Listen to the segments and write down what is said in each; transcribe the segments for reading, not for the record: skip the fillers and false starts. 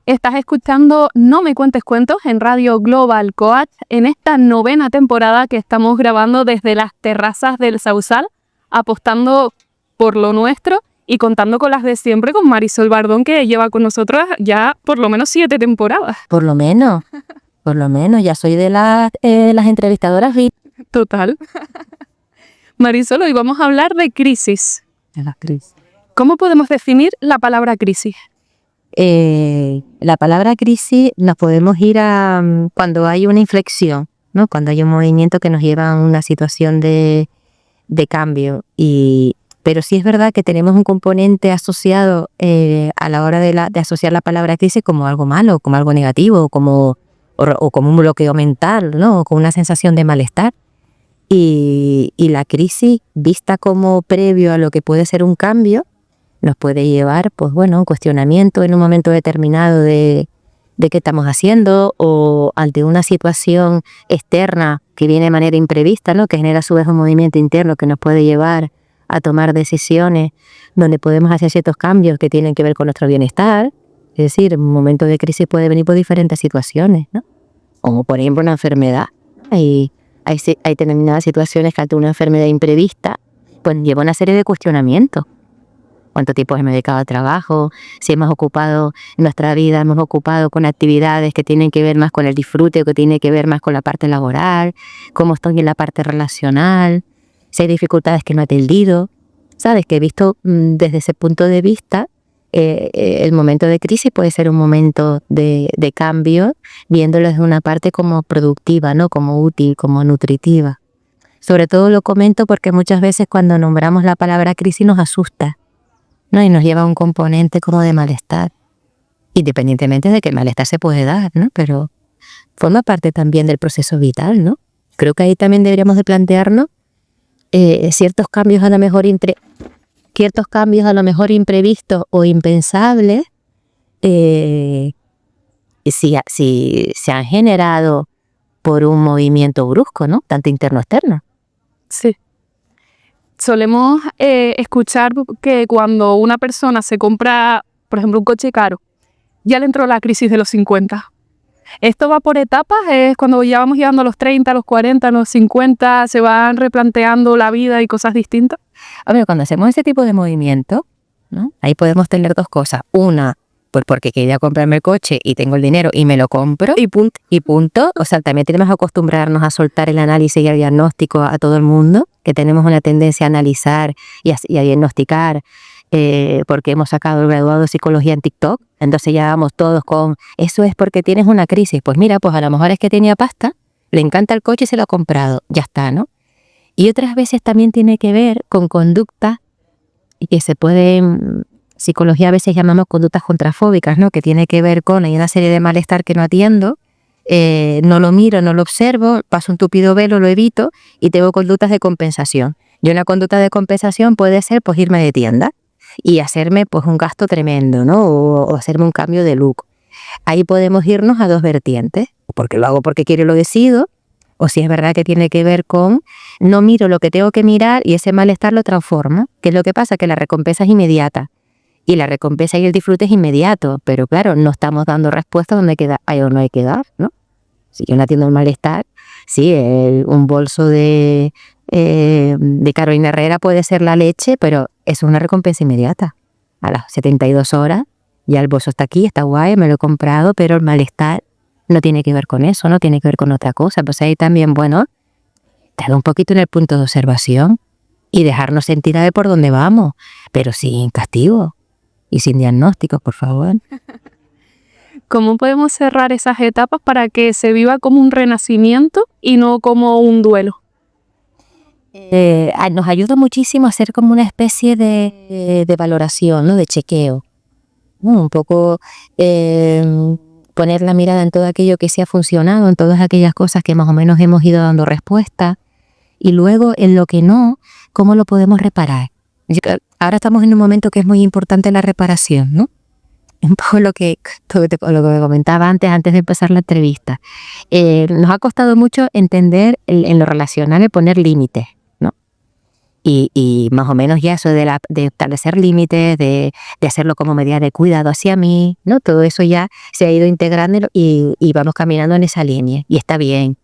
Estás escuchando No me cuentes cuentos en Radio Global Coach en esta 9ª temporada que estamos grabando desde las terrazas del Sausal, apostando por lo nuestro y contando con las de siempre, con Marisol Bardón, que lleva con nosotros ya por lo menos 7 temporadas. Por lo menos, ya soy de las entrevistadoras VIP. Total. Marisol, hoy vamos a hablar de crisis. De las crisis. ¿Cómo podemos definir la palabra crisis? La palabra crisis nos podemos ir a cuando hay una inflexión, ¿no? Cuando hay un movimiento que nos lleva a una situación de cambio. Pero sí es verdad que tenemos un componente asociado a la hora de asociar la palabra crisis como algo malo, como algo negativo, o como un bloqueo mental, ¿no? O con una sensación de malestar. Y la crisis, vista como previo a lo que puede ser un cambio, nos puede llevar, pues bueno, a un cuestionamiento en un momento determinado de qué estamos haciendo, o ante una situación externa que viene de manera imprevista, ¿no? Que genera a su vez un movimiento interno que nos puede llevar a tomar decisiones donde podemos hacer ciertos cambios que tienen que ver con nuestro bienestar. Es decir, un momento de crisis puede venir por diferentes situaciones, ¿no? Como por ejemplo una enfermedad. Hay determinadas situaciones que ante una enfermedad imprevista pues lleva una serie de cuestionamientos. ¿Cuánto tiempo hemos dedicado al trabajo? Si hemos ocupado en nuestra vida, hemos ocupado con actividades que tienen que ver más con el disfrute o que tienen que ver más con la parte laboral, cómo estoy en la parte relacional, si hay dificultades que no he atendido. Sabes que he visto desde ese punto de vista, el momento de crisis puede ser un momento de cambio, viéndolo desde una parte como productiva, ¿no? Como útil, como nutritiva. Sobre todo lo comento porque muchas veces cuando nombramos la palabra crisis nos asusta, ¿no? Y nos lleva a un componente como de malestar, independientemente de que el malestar se puede dar, ¿no? Pero forma parte también del proceso vital, ¿no? Creo que ahí también deberíamos de plantearnos ciertos cambios a lo mejor imprevistos o impensables, si se han generado por un movimiento brusco, ¿no? Tanto interno externo. Sí. Solemos escuchar que cuando una persona se compra, por ejemplo, un coche caro, ya le entró la crisis de los 50. Esto va por etapas, es cuando ya vamos llegando a los 30, a los 40, a los 50, se van replanteando la vida y cosas distintas. A ver, cuando hacemos ese tipo de movimiento, ¿no? Ahí podemos tener dos cosas. Una, pues porque quería comprarme el coche y tengo el dinero y me lo compro y punto. O sea, también tenemos que acostumbrarnos a soltar el análisis y el diagnóstico a todo el mundo, que tenemos una tendencia a analizar y a diagnosticar porque hemos sacado el graduado de psicología en TikTok. Entonces ya vamos todos con, eso es porque tienes una crisis. Pues mira, pues a lo mejor es que tenía pasta, le encanta el coche y se lo ha comprado. Ya está, ¿no? Y otras veces también tiene que ver con conductas que se pueden, psicología a veces llamamos conductas contrafóbicas, ¿no? Que tiene que ver con, hay una serie de malestar que no atiendo, no lo miro, no lo observo, paso un tupido velo, lo evito y tengo conductas de compensación. Y una conducta de compensación puede ser pues irme de tienda y hacerme pues un gasto tremendo, ¿no? O hacerme un cambio de look. Ahí podemos irnos a dos vertientes, porque lo hago porque quiero y lo decido, o si es verdad que tiene que ver con no miro lo que tengo que mirar y ese malestar lo transforma. ¿Qué es lo que pasa? Que la recompensa es inmediata y la recompensa y el disfrute es inmediato, pero claro, no estamos dando respuesta donde hay o no hay que dar, ¿no? Si yo no atiendo el malestar, sí, un bolso de Carolina Herrera puede ser la leche, pero es una recompensa inmediata. A las 72 horas ya el bolso está aquí, está guay, me lo he comprado, pero el malestar no tiene que ver con eso, no tiene que ver con otra cosa. Pues ahí también, bueno, estar un poquito en el punto de observación y dejarnos sentir a ver por dónde vamos, pero sin castigo y sin diagnósticos, por favor. ¿Cómo podemos cerrar esas etapas para que se viva como un renacimiento y no como un duelo? Nos ayuda muchísimo a hacer como una especie de valoración, ¿no? De chequeo, ¿no? Un poco poner la mirada en todo aquello que sí ha funcionado, en todas aquellas cosas que más o menos hemos ido dando respuesta, y luego en lo que no, ¿cómo lo podemos reparar? Ahora estamos en un momento que es muy importante la reparación, ¿no? Un poco lo que comentaba antes de empezar la entrevista. Nos ha costado mucho entender en lo relacional el poner límites, ¿no? Y más o menos ya eso de establecer límites, de hacerlo como medida de cuidado hacia mí, ¿no? Todo eso ya se ha ido integrando y vamos caminando en esa línea y está bien.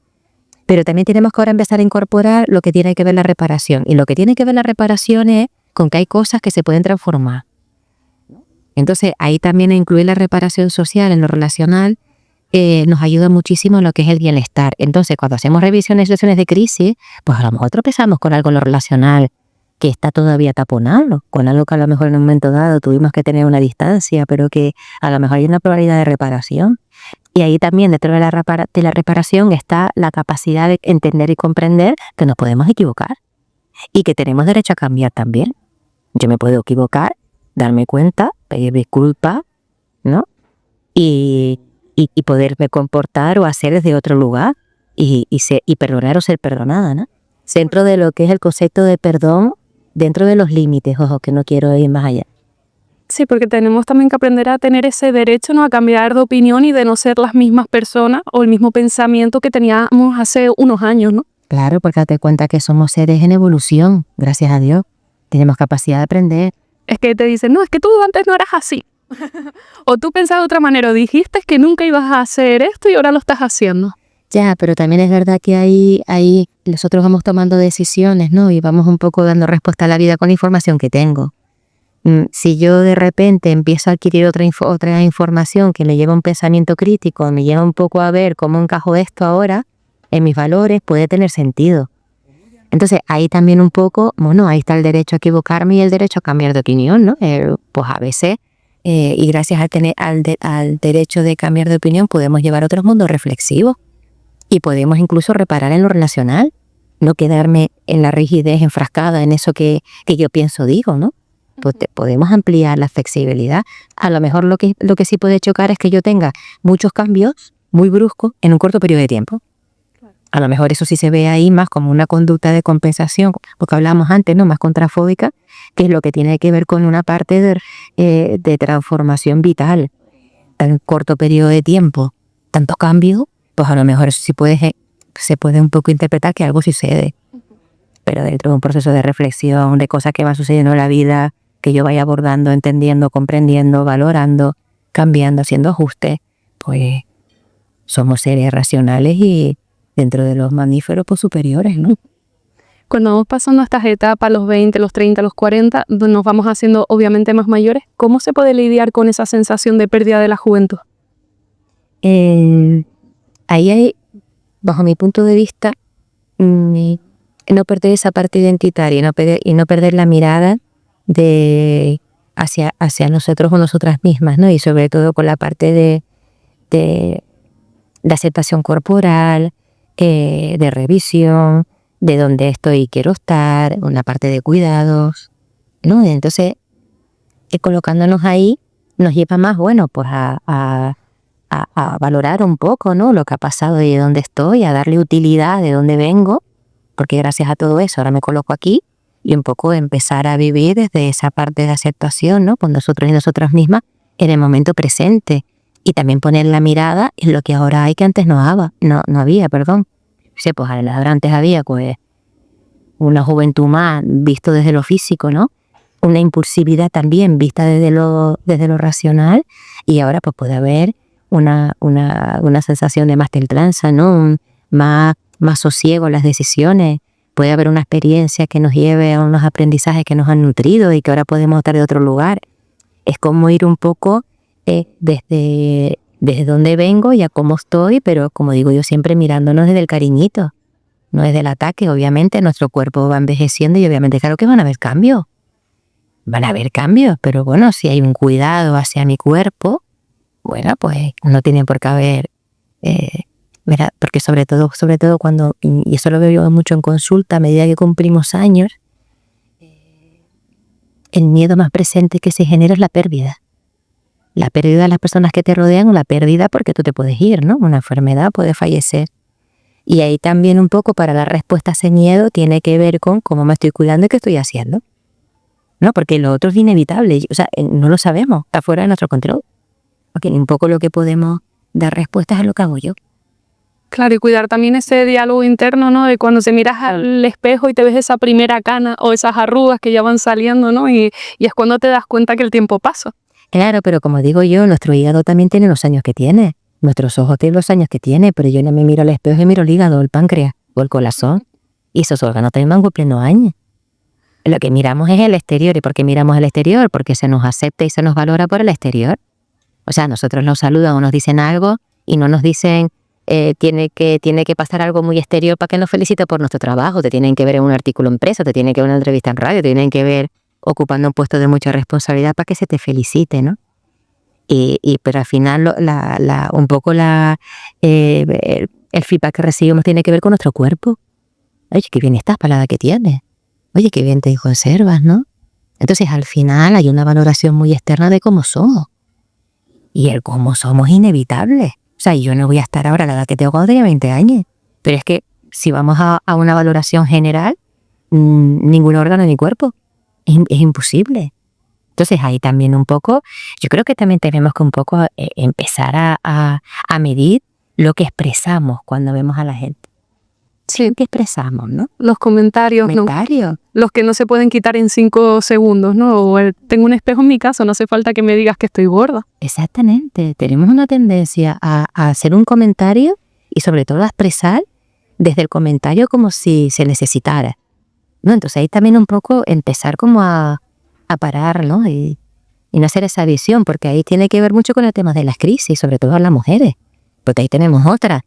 Pero también tenemos que ahora empezar a incorporar lo que tiene que ver la reparación. Y lo que tiene que ver la reparación es con que hay cosas que se pueden transformar. Entonces ahí también incluir la reparación social en lo relacional nos ayuda muchísimo en lo que es el bienestar. Entonces, cuando hacemos revisiones de situaciones de crisis, pues a lo mejor tropezamos con algo en lo relacional que está todavía taponado, con algo que a lo mejor en un momento dado tuvimos que tener una distancia, pero que a lo mejor hay una probabilidad de reparación. Y ahí también dentro de la reparación está la capacidad de entender y comprender que nos podemos equivocar y que tenemos derecho a cambiar también. Yo me puedo equivocar, darme cuenta, pedir disculpas, ¿no? Y poderme comportar o hacer desde otro lugar y perdonar o ser perdonada, ¿no? Dentro de lo que es el concepto de perdón, dentro de los límites, ojo, que no quiero ir más allá. Sí, porque tenemos también que aprender a tener ese derecho, ¿no? A cambiar de opinión y de no ser las mismas personas o el mismo pensamiento que teníamos hace unos años, ¿no? Claro, porque date cuenta que somos seres en evolución, gracias a Dios. Tenemos capacidad de aprender. Es que te dicen, no, es que tú antes no eras así. O tú pensabas de otra manera, o dijiste que nunca ibas a hacer esto y ahora lo estás haciendo. Ya, pero también es verdad que ahí nosotros vamos tomando decisiones, ¿no? Y vamos un poco dando respuesta a la vida con la información que tengo. Si yo de repente empiezo a adquirir otra información que me lleva a un pensamiento crítico, me lleva un poco a ver cómo encajo esto ahora en mis valores, puede tener sentido. Entonces ahí también un poco, bueno, ahí está el derecho a equivocarme y el derecho a cambiar de opinión, ¿no? Pues a veces, y gracias al derecho de cambiar de opinión, podemos llevar a otros mundos reflexivos y podemos incluso reparar en lo relacional, no quedarme en la rigidez enfrascada en eso que yo pienso, digo, ¿no? Pues podemos ampliar la flexibilidad. A lo mejor lo que sí puede chocar es que yo tenga muchos cambios muy bruscos en un corto periodo de tiempo. A lo mejor eso sí se ve ahí más como una conducta de compensación, porque hablábamos antes, ¿no? Más contrafóbica, que es lo que tiene que ver con una parte de transformación vital. Tan corto periodo de tiempo, tanto cambio, pues a lo mejor eso sí se puede un poco interpretar que algo sucede. Pero dentro de un proceso de reflexión, de cosas que van sucediendo en la vida, que yo vaya abordando, entendiendo, comprendiendo, valorando, cambiando, haciendo ajustes, pues somos seres racionales y dentro de los mamíferos pues superiores, ¿no? Cuando vamos pasando estas etapas, los 20, los 30, los 40, nos vamos haciendo obviamente más mayores, ¿cómo se puede lidiar con esa sensación de pérdida de la juventud? Ahí hay, bajo mi punto de vista, no perder esa parte identitaria y no perder la mirada hacia nosotros o nosotras mismas, ¿no? Y sobre todo con la parte de aceptación corporal, de revisión, de dónde estoy y quiero estar, una parte de cuidados, ¿no? Entonces, colocándonos ahí nos lleva más, bueno, pues a valorar un poco, ¿no? Lo que ha pasado y de dónde estoy, a darle utilidad de dónde vengo, porque gracias a todo eso ahora me coloco aquí y un poco empezar a vivir desde esa parte de aceptación, ¿no? Con nosotros y nosotras mismas en el momento presente y también poner la mirada en lo que ahora hay que antes no había, perdón. Sí, pues antes había pues una juventud más visto desde lo físico, ¿no? Una impulsividad también vista desde lo racional y ahora pues puede haber una sensación de más templanza, ¿no? Más sosiego en las decisiones. Puede haber una experiencia que nos lleve a unos aprendizajes que nos han nutrido y que ahora podemos estar de otro lugar. Es como ir un poco desde dónde vengo y a cómo estoy, pero como digo yo siempre mirándonos desde el cariñito, no desde el ataque. Obviamente nuestro cuerpo va envejeciendo y obviamente claro que van a haber cambios. Van a haber cambios, pero bueno, si hay un cuidado hacia mi cuerpo, bueno, pues no tiene por qué haber, ¿verdad? Porque sobre todo cuando, y eso lo veo yo mucho en consulta, a medida que cumplimos años, el miedo más presente que se genera es la pérdida. La pérdida de las personas que te rodean o la pérdida porque tú te puedes ir, ¿no? Una enfermedad puede fallecer. Y ahí también un poco para dar respuesta a ese miedo tiene que ver con cómo me estoy cuidando y qué estoy haciendo. ¿No? Porque lo otro es inevitable, o sea, no lo sabemos, está fuera de nuestro control. Porque un poco lo que podemos dar respuestas es lo que hago yo. Claro, y cuidar también ese diálogo interno, ¿no? De cuando te miras al espejo y te ves esa primera cana o esas arrugas que ya van saliendo, ¿no? Y es cuando te das cuenta que el tiempo pasa. Claro, pero como digo yo, nuestro hígado también tiene los años que tiene. Nuestros ojos tienen los años que tiene, pero yo no me miro al espejo y miro el hígado, el páncreas o el corazón. Y esos órganos también van cumpliendo años. Lo que miramos es el exterior. ¿Y por qué miramos el exterior? Porque se nos acepta y se nos valora por el exterior. O sea, nosotros nos saludan o nos dicen algo y no nos dicen tiene que pasar algo muy exterior para que nos felicite por nuestro trabajo. Te tienen que ver en un artículo impreso, te tienen que ver en una entrevista en radio, te tienen que ver ocupando un puesto de mucha responsabilidad para que se te felicite, ¿no? Pero al final un poco el feedback que recibimos tiene que ver con nuestro cuerpo. Oye, qué bien estás para la edad que tienes. Oye, qué bien te conservas, ¿no? Entonces, al final hay una valoración muy externa de cómo somos. Y el cómo somos es inevitable. O sea, yo no voy a estar ahora a la edad que tengo cuando tenía 20 años. Pero es que si vamos a una valoración general, ningún órgano ni cuerpo. Es imposible. Entonces, ahí también un poco, yo creo que también tenemos que un poco empezar a medir lo que expresamos cuando vemos a la gente. Sí. ¿Qué expresamos, no? Los comentarios, Comentarios. ¿no? Los que no se pueden quitar en 5 segundos, ¿no? O tengo un espejo en mi casa, no hace falta que me digas que estoy gorda. Exactamente. Tenemos una tendencia a hacer un comentario y sobre todo a expresar desde el comentario como si se necesitara, ¿no? Entonces ahí también un poco empezar como a parar, ¿no? Y no hacer esa visión, porque ahí tiene que ver mucho con el tema de las crisis, sobre todo en las mujeres. Porque ahí tenemos otra.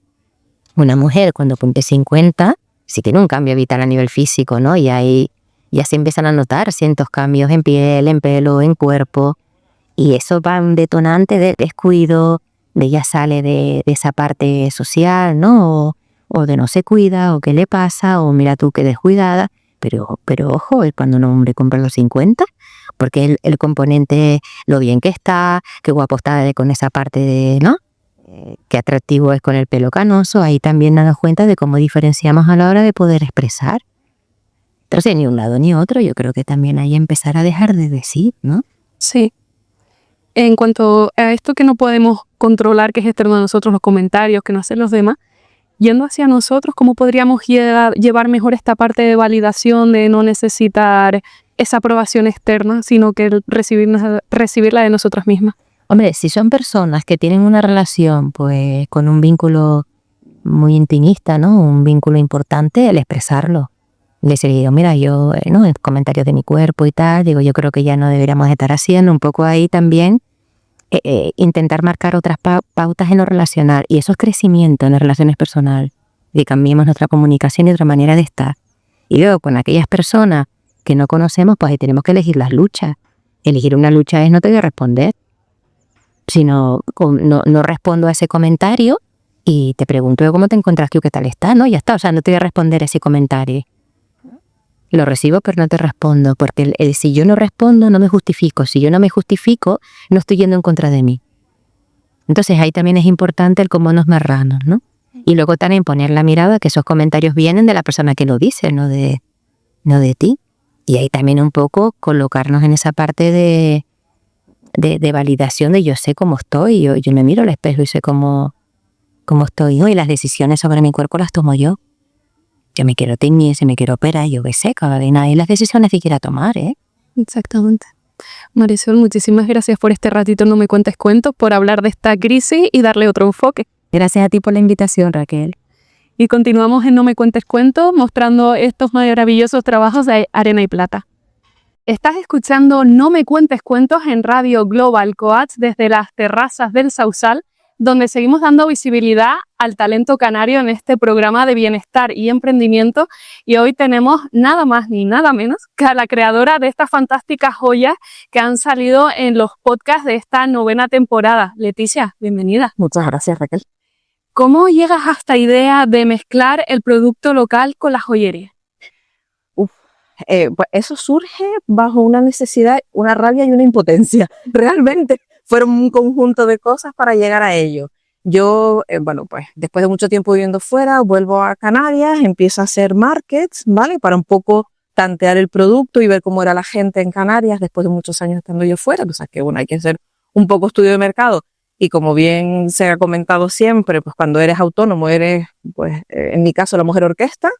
Una mujer cuando cumple 50, sí tiene un cambio vital a nivel físico, ¿no? Y ahí ya se empiezan a notar ciertos cambios en piel, en pelo, en cuerpo. Y eso va un detonante de descuido, de ya sale de esa parte social, ¿no? O de no se cuida, o qué le pasa, o mira tú qué descuidada. Pero ojo, es cuando un hombre cumple los 50, porque el componente, lo bien que está, qué guapo está con esa parte de, ¿no? Qué atractivo es con el pelo canoso. Ahí también nos damos cuenta de cómo diferenciamos a la hora de poder expresar. Entonces, ni un lado ni otro, yo creo que también hay que empezar a dejar de decir, ¿no? Sí. En cuanto a esto que no podemos controlar, que es externo a nosotros, los comentarios que nos hacen los demás, yendo hacia nosotros, ¿cómo podríamos llevar mejor esta parte de validación, de no necesitar esa aprobación externa, sino que recibirla de nosotras mismas? Hombre, si son personas que tienen una relación pues con un vínculo muy intimista, ¿no? Un vínculo importante, el expresarlo. Les digo, mira, yo, ¿no? En comentarios de mi cuerpo y tal, digo, yo creo que ya no deberíamos estar haciendo un poco ahí también, intentar marcar otras pautas en lo relacional. Y eso es crecimiento en las relaciones personales, que cambiemos nuestra comunicación y nuestra manera de estar. Y luego con aquellas personas que no conocemos, pues ahí tenemos que elegir las luchas. Elegir una lucha es no te voy a responder, sino no respondo a ese comentario y te pregunto cómo te encuentras tú, qué tal estás, ¿no? Ya está, o sea, no te voy a responder a ese comentario. Lo recibo, pero no te respondo, porque si yo no respondo, no me justifico. Si yo no me justifico, no estoy yendo en contra de mí. Entonces ahí también es importante el cómo nos narramos, ¿no? Y luego también poner la mirada que esos comentarios vienen de la persona que lo dice, no de ti. Y ahí también un poco colocarnos en esa parte de validación de yo sé cómo estoy, yo me miro al espejo y sé cómo estoy, ¿no? Y las decisiones sobre mi cuerpo las tomo yo. Yo me quiero teñir, si me quiero operar, yo qué sé, cada vez nadie las decisiones que quiera tomar, ¿eh? Exactamente. Marisol, muchísimas gracias por este ratito No Me Cuentes Cuentos, por hablar de esta crisis y darle otro enfoque. Gracias a ti por la invitación, Raquel. Y continuamos en No Me Cuentes Cuentos, mostrando estos maravillosos trabajos de Arena y Plata. Estás escuchando No Me Cuentes Cuentos en Radio Global Coach desde las terrazas del Sausal, donde seguimos dando visibilidad al talento canario en este programa de bienestar y emprendimiento. Y hoy tenemos nada más ni nada menos que a la creadora de estas fantásticas joyas que han salido en los podcasts de esta 9ª temporada. Leticia, bienvenida. Muchas gracias, Raquel. ¿Cómo llegas a esta idea de mezclar el producto local con la joyería? Pues eso surge bajo una necesidad, una rabia y una impotencia. Realmente fueron un conjunto de cosas para llegar a ello. Yo, pues después de mucho tiempo viviendo fuera, vuelvo a Canarias, empiezo a hacer markets, ¿vale? Para un poco tantear el producto y ver cómo era la gente en Canarias después de muchos años estando yo fuera. O sea que, bueno, hay que hacer un poco estudio de mercado Y como bien se ha comentado siempre, pues cuando eres autónomo eres, pues en mi caso, la mujer orquesta.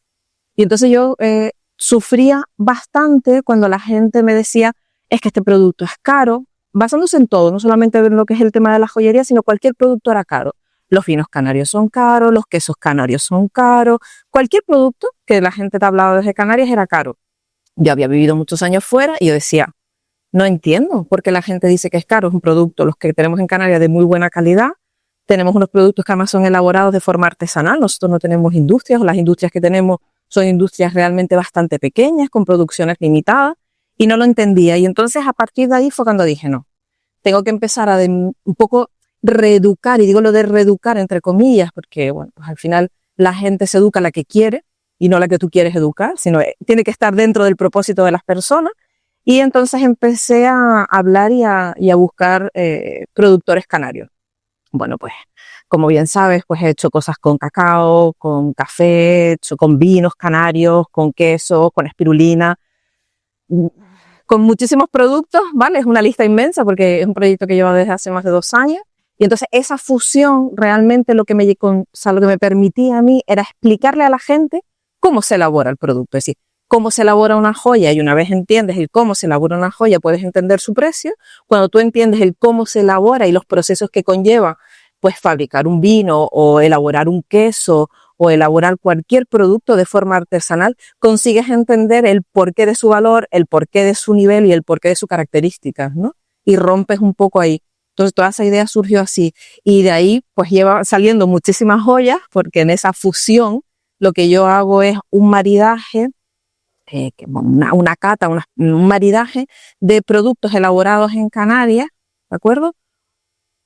Y entonces yo sufría bastante cuando la gente me decía, es que este producto es caro, basándose en todo, no solamente en lo que es el tema de la joyería, sino cualquier producto era caro. Los vinos canarios son caros, los quesos canarios son caros, cualquier producto que la gente te hablaba desde Canarias era caro. Yo había vivido muchos años fuera y yo decía, no entiendo por qué la gente dice que es caro. Es un producto, los que tenemos en Canarias, de muy buena calidad. Tenemos unos productos que además son elaborados de forma artesanal. Nosotros no tenemos industrias, o las industrias que tenemos son industrias realmente bastante pequeñas, con producciones limitadas, y no lo entendía. Y entonces a partir de ahí fue cuando dije, no, tengo que empezar a un poco reeducar, y digo lo de reeducar entre comillas, porque bueno, pues al final la gente se educa la que quiere y no la que tú quieres educar, sino tiene que estar dentro del propósito de las personas. Y entonces empecé a hablar y a buscar productores canarios. Bueno, pues como bien sabes, pues he hecho cosas con cacao, con café, he hecho con vinos canarios, con queso, con espirulina, con muchísimos productos, ¿vale? Es una lista inmensa porque es un proyecto que llevo desde hace más de 2 años. Y entonces esa fusión realmente lo que me permitía a mí era explicarle a la gente cómo se elabora el producto. Es decir, cómo se elabora una joya, y una vez entiendes el cómo se elabora una joya, puedes entender su precio. Cuando tú entiendes el cómo se elabora y los procesos que conlleva, pues fabricar un vino o elaborar un queso o elaborar cualquier producto de forma artesanal, consigues entender el porqué de su valor, el porqué de su nivel y el porqué de sus características, ¿no? Y rompes un poco ahí. Entonces toda esa idea surgió así, y de ahí pues lleva saliendo muchísimas joyas, porque en esa fusión lo que yo hago es un maridaje, una cata, un maridaje de productos elaborados en Canarias, ¿de acuerdo?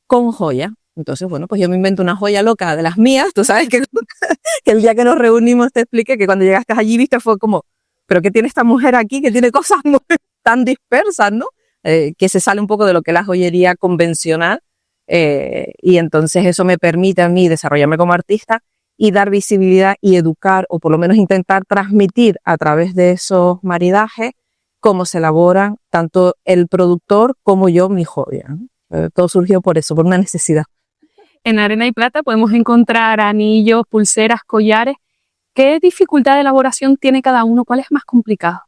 Con joya. Entonces, bueno, pues yo me invento una joya loca de las mías. Tú sabes que, que el día que nos reunimos te expliqué que cuando llegaste allí, viste, fue como, ¿pero qué tiene esta mujer aquí? Que tiene cosas muy, tan dispersas, ¿no? Que se sale un poco de lo que es la joyería convencional. Y entonces eso me permite a mí desarrollarme como artista y dar visibilidad y educar, o por lo menos intentar transmitir a través de esos maridajes cómo se elaboran tanto el productor como yo mi joya, ¿no? Todo surgió por eso, por una necesidad. En Arena y Plata podemos encontrar anillos, pulseras, collares. ¿Qué dificultad de elaboración tiene cada uno? ¿Cuál es más complicado?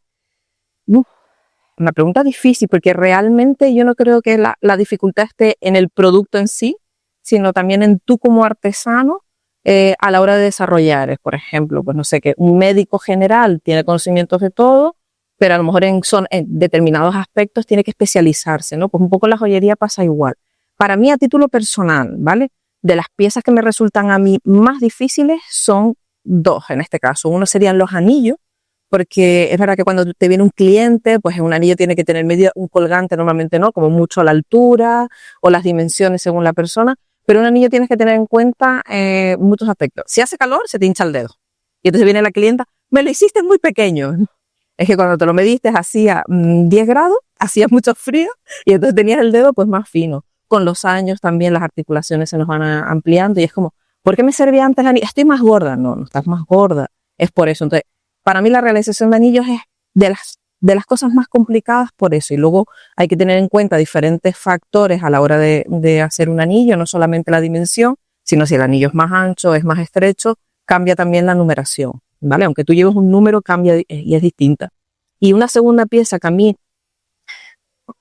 Una pregunta difícil, porque realmente yo no creo que la dificultad esté en el producto en sí, sino también en tú como artesano a la hora de desarrollar. Por ejemplo, pues no sé, que un médico general tiene conocimientos de todo, pero a lo mejor en determinados aspectos tiene que especializarse, ¿no? Pues un poco la joyería pasa igual. Para mí, a título personal, ¿vale? De las piezas que me resultan a mí más difíciles son 2 en este caso. Uno serían los anillos, porque es verdad que cuando te viene un cliente, pues un anillo tiene que tener medio, un colgante normalmente no, como mucho a la altura o las dimensiones según la persona, pero un anillo tienes que tener en cuenta muchos aspectos. Si hace calor, se te hincha el dedo. Y entonces viene la clienta, me lo hiciste muy pequeño. Es que cuando te lo mediste hacía 10 grados, hacía mucho frío y entonces tenías el dedo pues más fino. Con los años también las articulaciones se nos van ampliando y es como, ¿por qué me servía antes la anillo? Estoy más gorda. No, no estás más gorda. Es por eso. Entonces, para mí la realización de anillos es de las cosas más complicadas por eso. Y luego hay que tener en cuenta diferentes factores a la hora de hacer un anillo, no solamente la dimensión, sino si el anillo es más ancho, es más estrecho, cambia también la numeración, ¿vale? Aunque tú lleves un número, cambia y es distinta. Y una segunda pieza que a mí,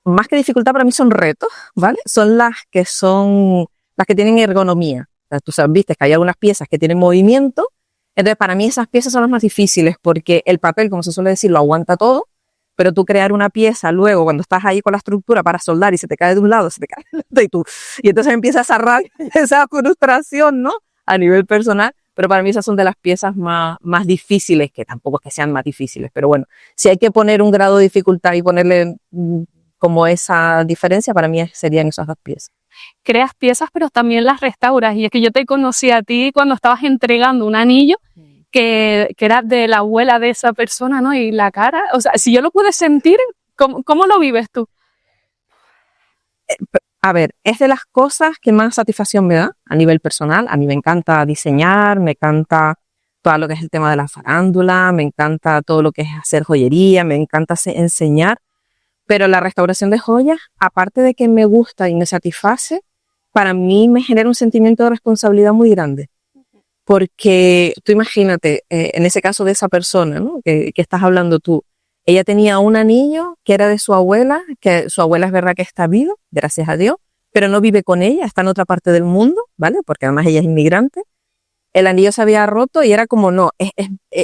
más que dificultad, para mí son retos, ¿vale? Son las que tienen ergonomía. O sea, tú sabes, viste que hay algunas piezas que tienen movimiento. Entonces, para mí esas piezas son las más difíciles porque el papel, como se suele decir, lo aguanta todo, pero tú crear una pieza luego, cuando estás ahí con la estructura para soldar y se te cae de un lado, se te cae del otro y entonces empiezas a rabia, esa frustración, ¿no? A nivel personal, pero para mí esas son de las piezas más difíciles, que tampoco es que sean más difíciles, pero bueno, si hay que poner un grado de dificultad y ponerle como esa diferencia, para mí serían esas 2 piezas. Creas piezas, pero también las restauras. Y es que yo te conocí a ti cuando estabas entregando un anillo que era de la abuela de esa persona, ¿no? Y la cara, o sea, si yo lo pude sentir, ¿cómo lo vives tú? A ver, es de las cosas que más satisfacción me da a nivel personal. A mí me encanta diseñar, me encanta todo lo que es el tema de la farándula, me encanta todo lo que es hacer joyería, me encanta enseñar. Pero la restauración de joyas, aparte de que me gusta y me satisface, para mí me genera un sentimiento de responsabilidad muy grande. Porque tú imagínate, en ese caso de esa persona, ¿no? que estás hablando tú, ella tenía un anillo que era de su abuela, que su abuela es verdad que está viva, gracias a Dios, pero no vive con ella, está en otra parte del mundo, ¿vale? Porque además ella es inmigrante. El anillo se había roto y era como, no,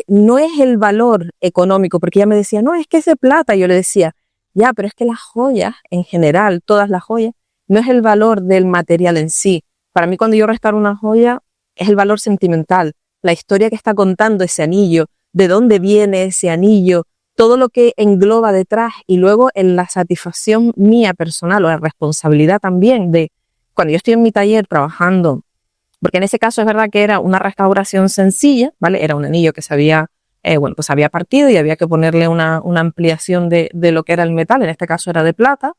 no es el valor económico, porque ella me decía, no, es que es de plata. Y yo le decía, ya, pero es que las joyas, en general, todas las joyas, no es el valor del material en sí. Para mí, cuando yo restauro una joya, es el valor sentimental, la historia que está contando ese anillo, de dónde viene ese anillo, todo lo que engloba detrás, y luego en la satisfacción mía personal o la responsabilidad también de cuando yo estoy en mi taller trabajando, porque en ese caso es verdad que era una restauración sencilla, ¿vale? Era un anillo que se había, pues había partido y había que ponerle una ampliación de lo que era el metal, en este caso era de plata,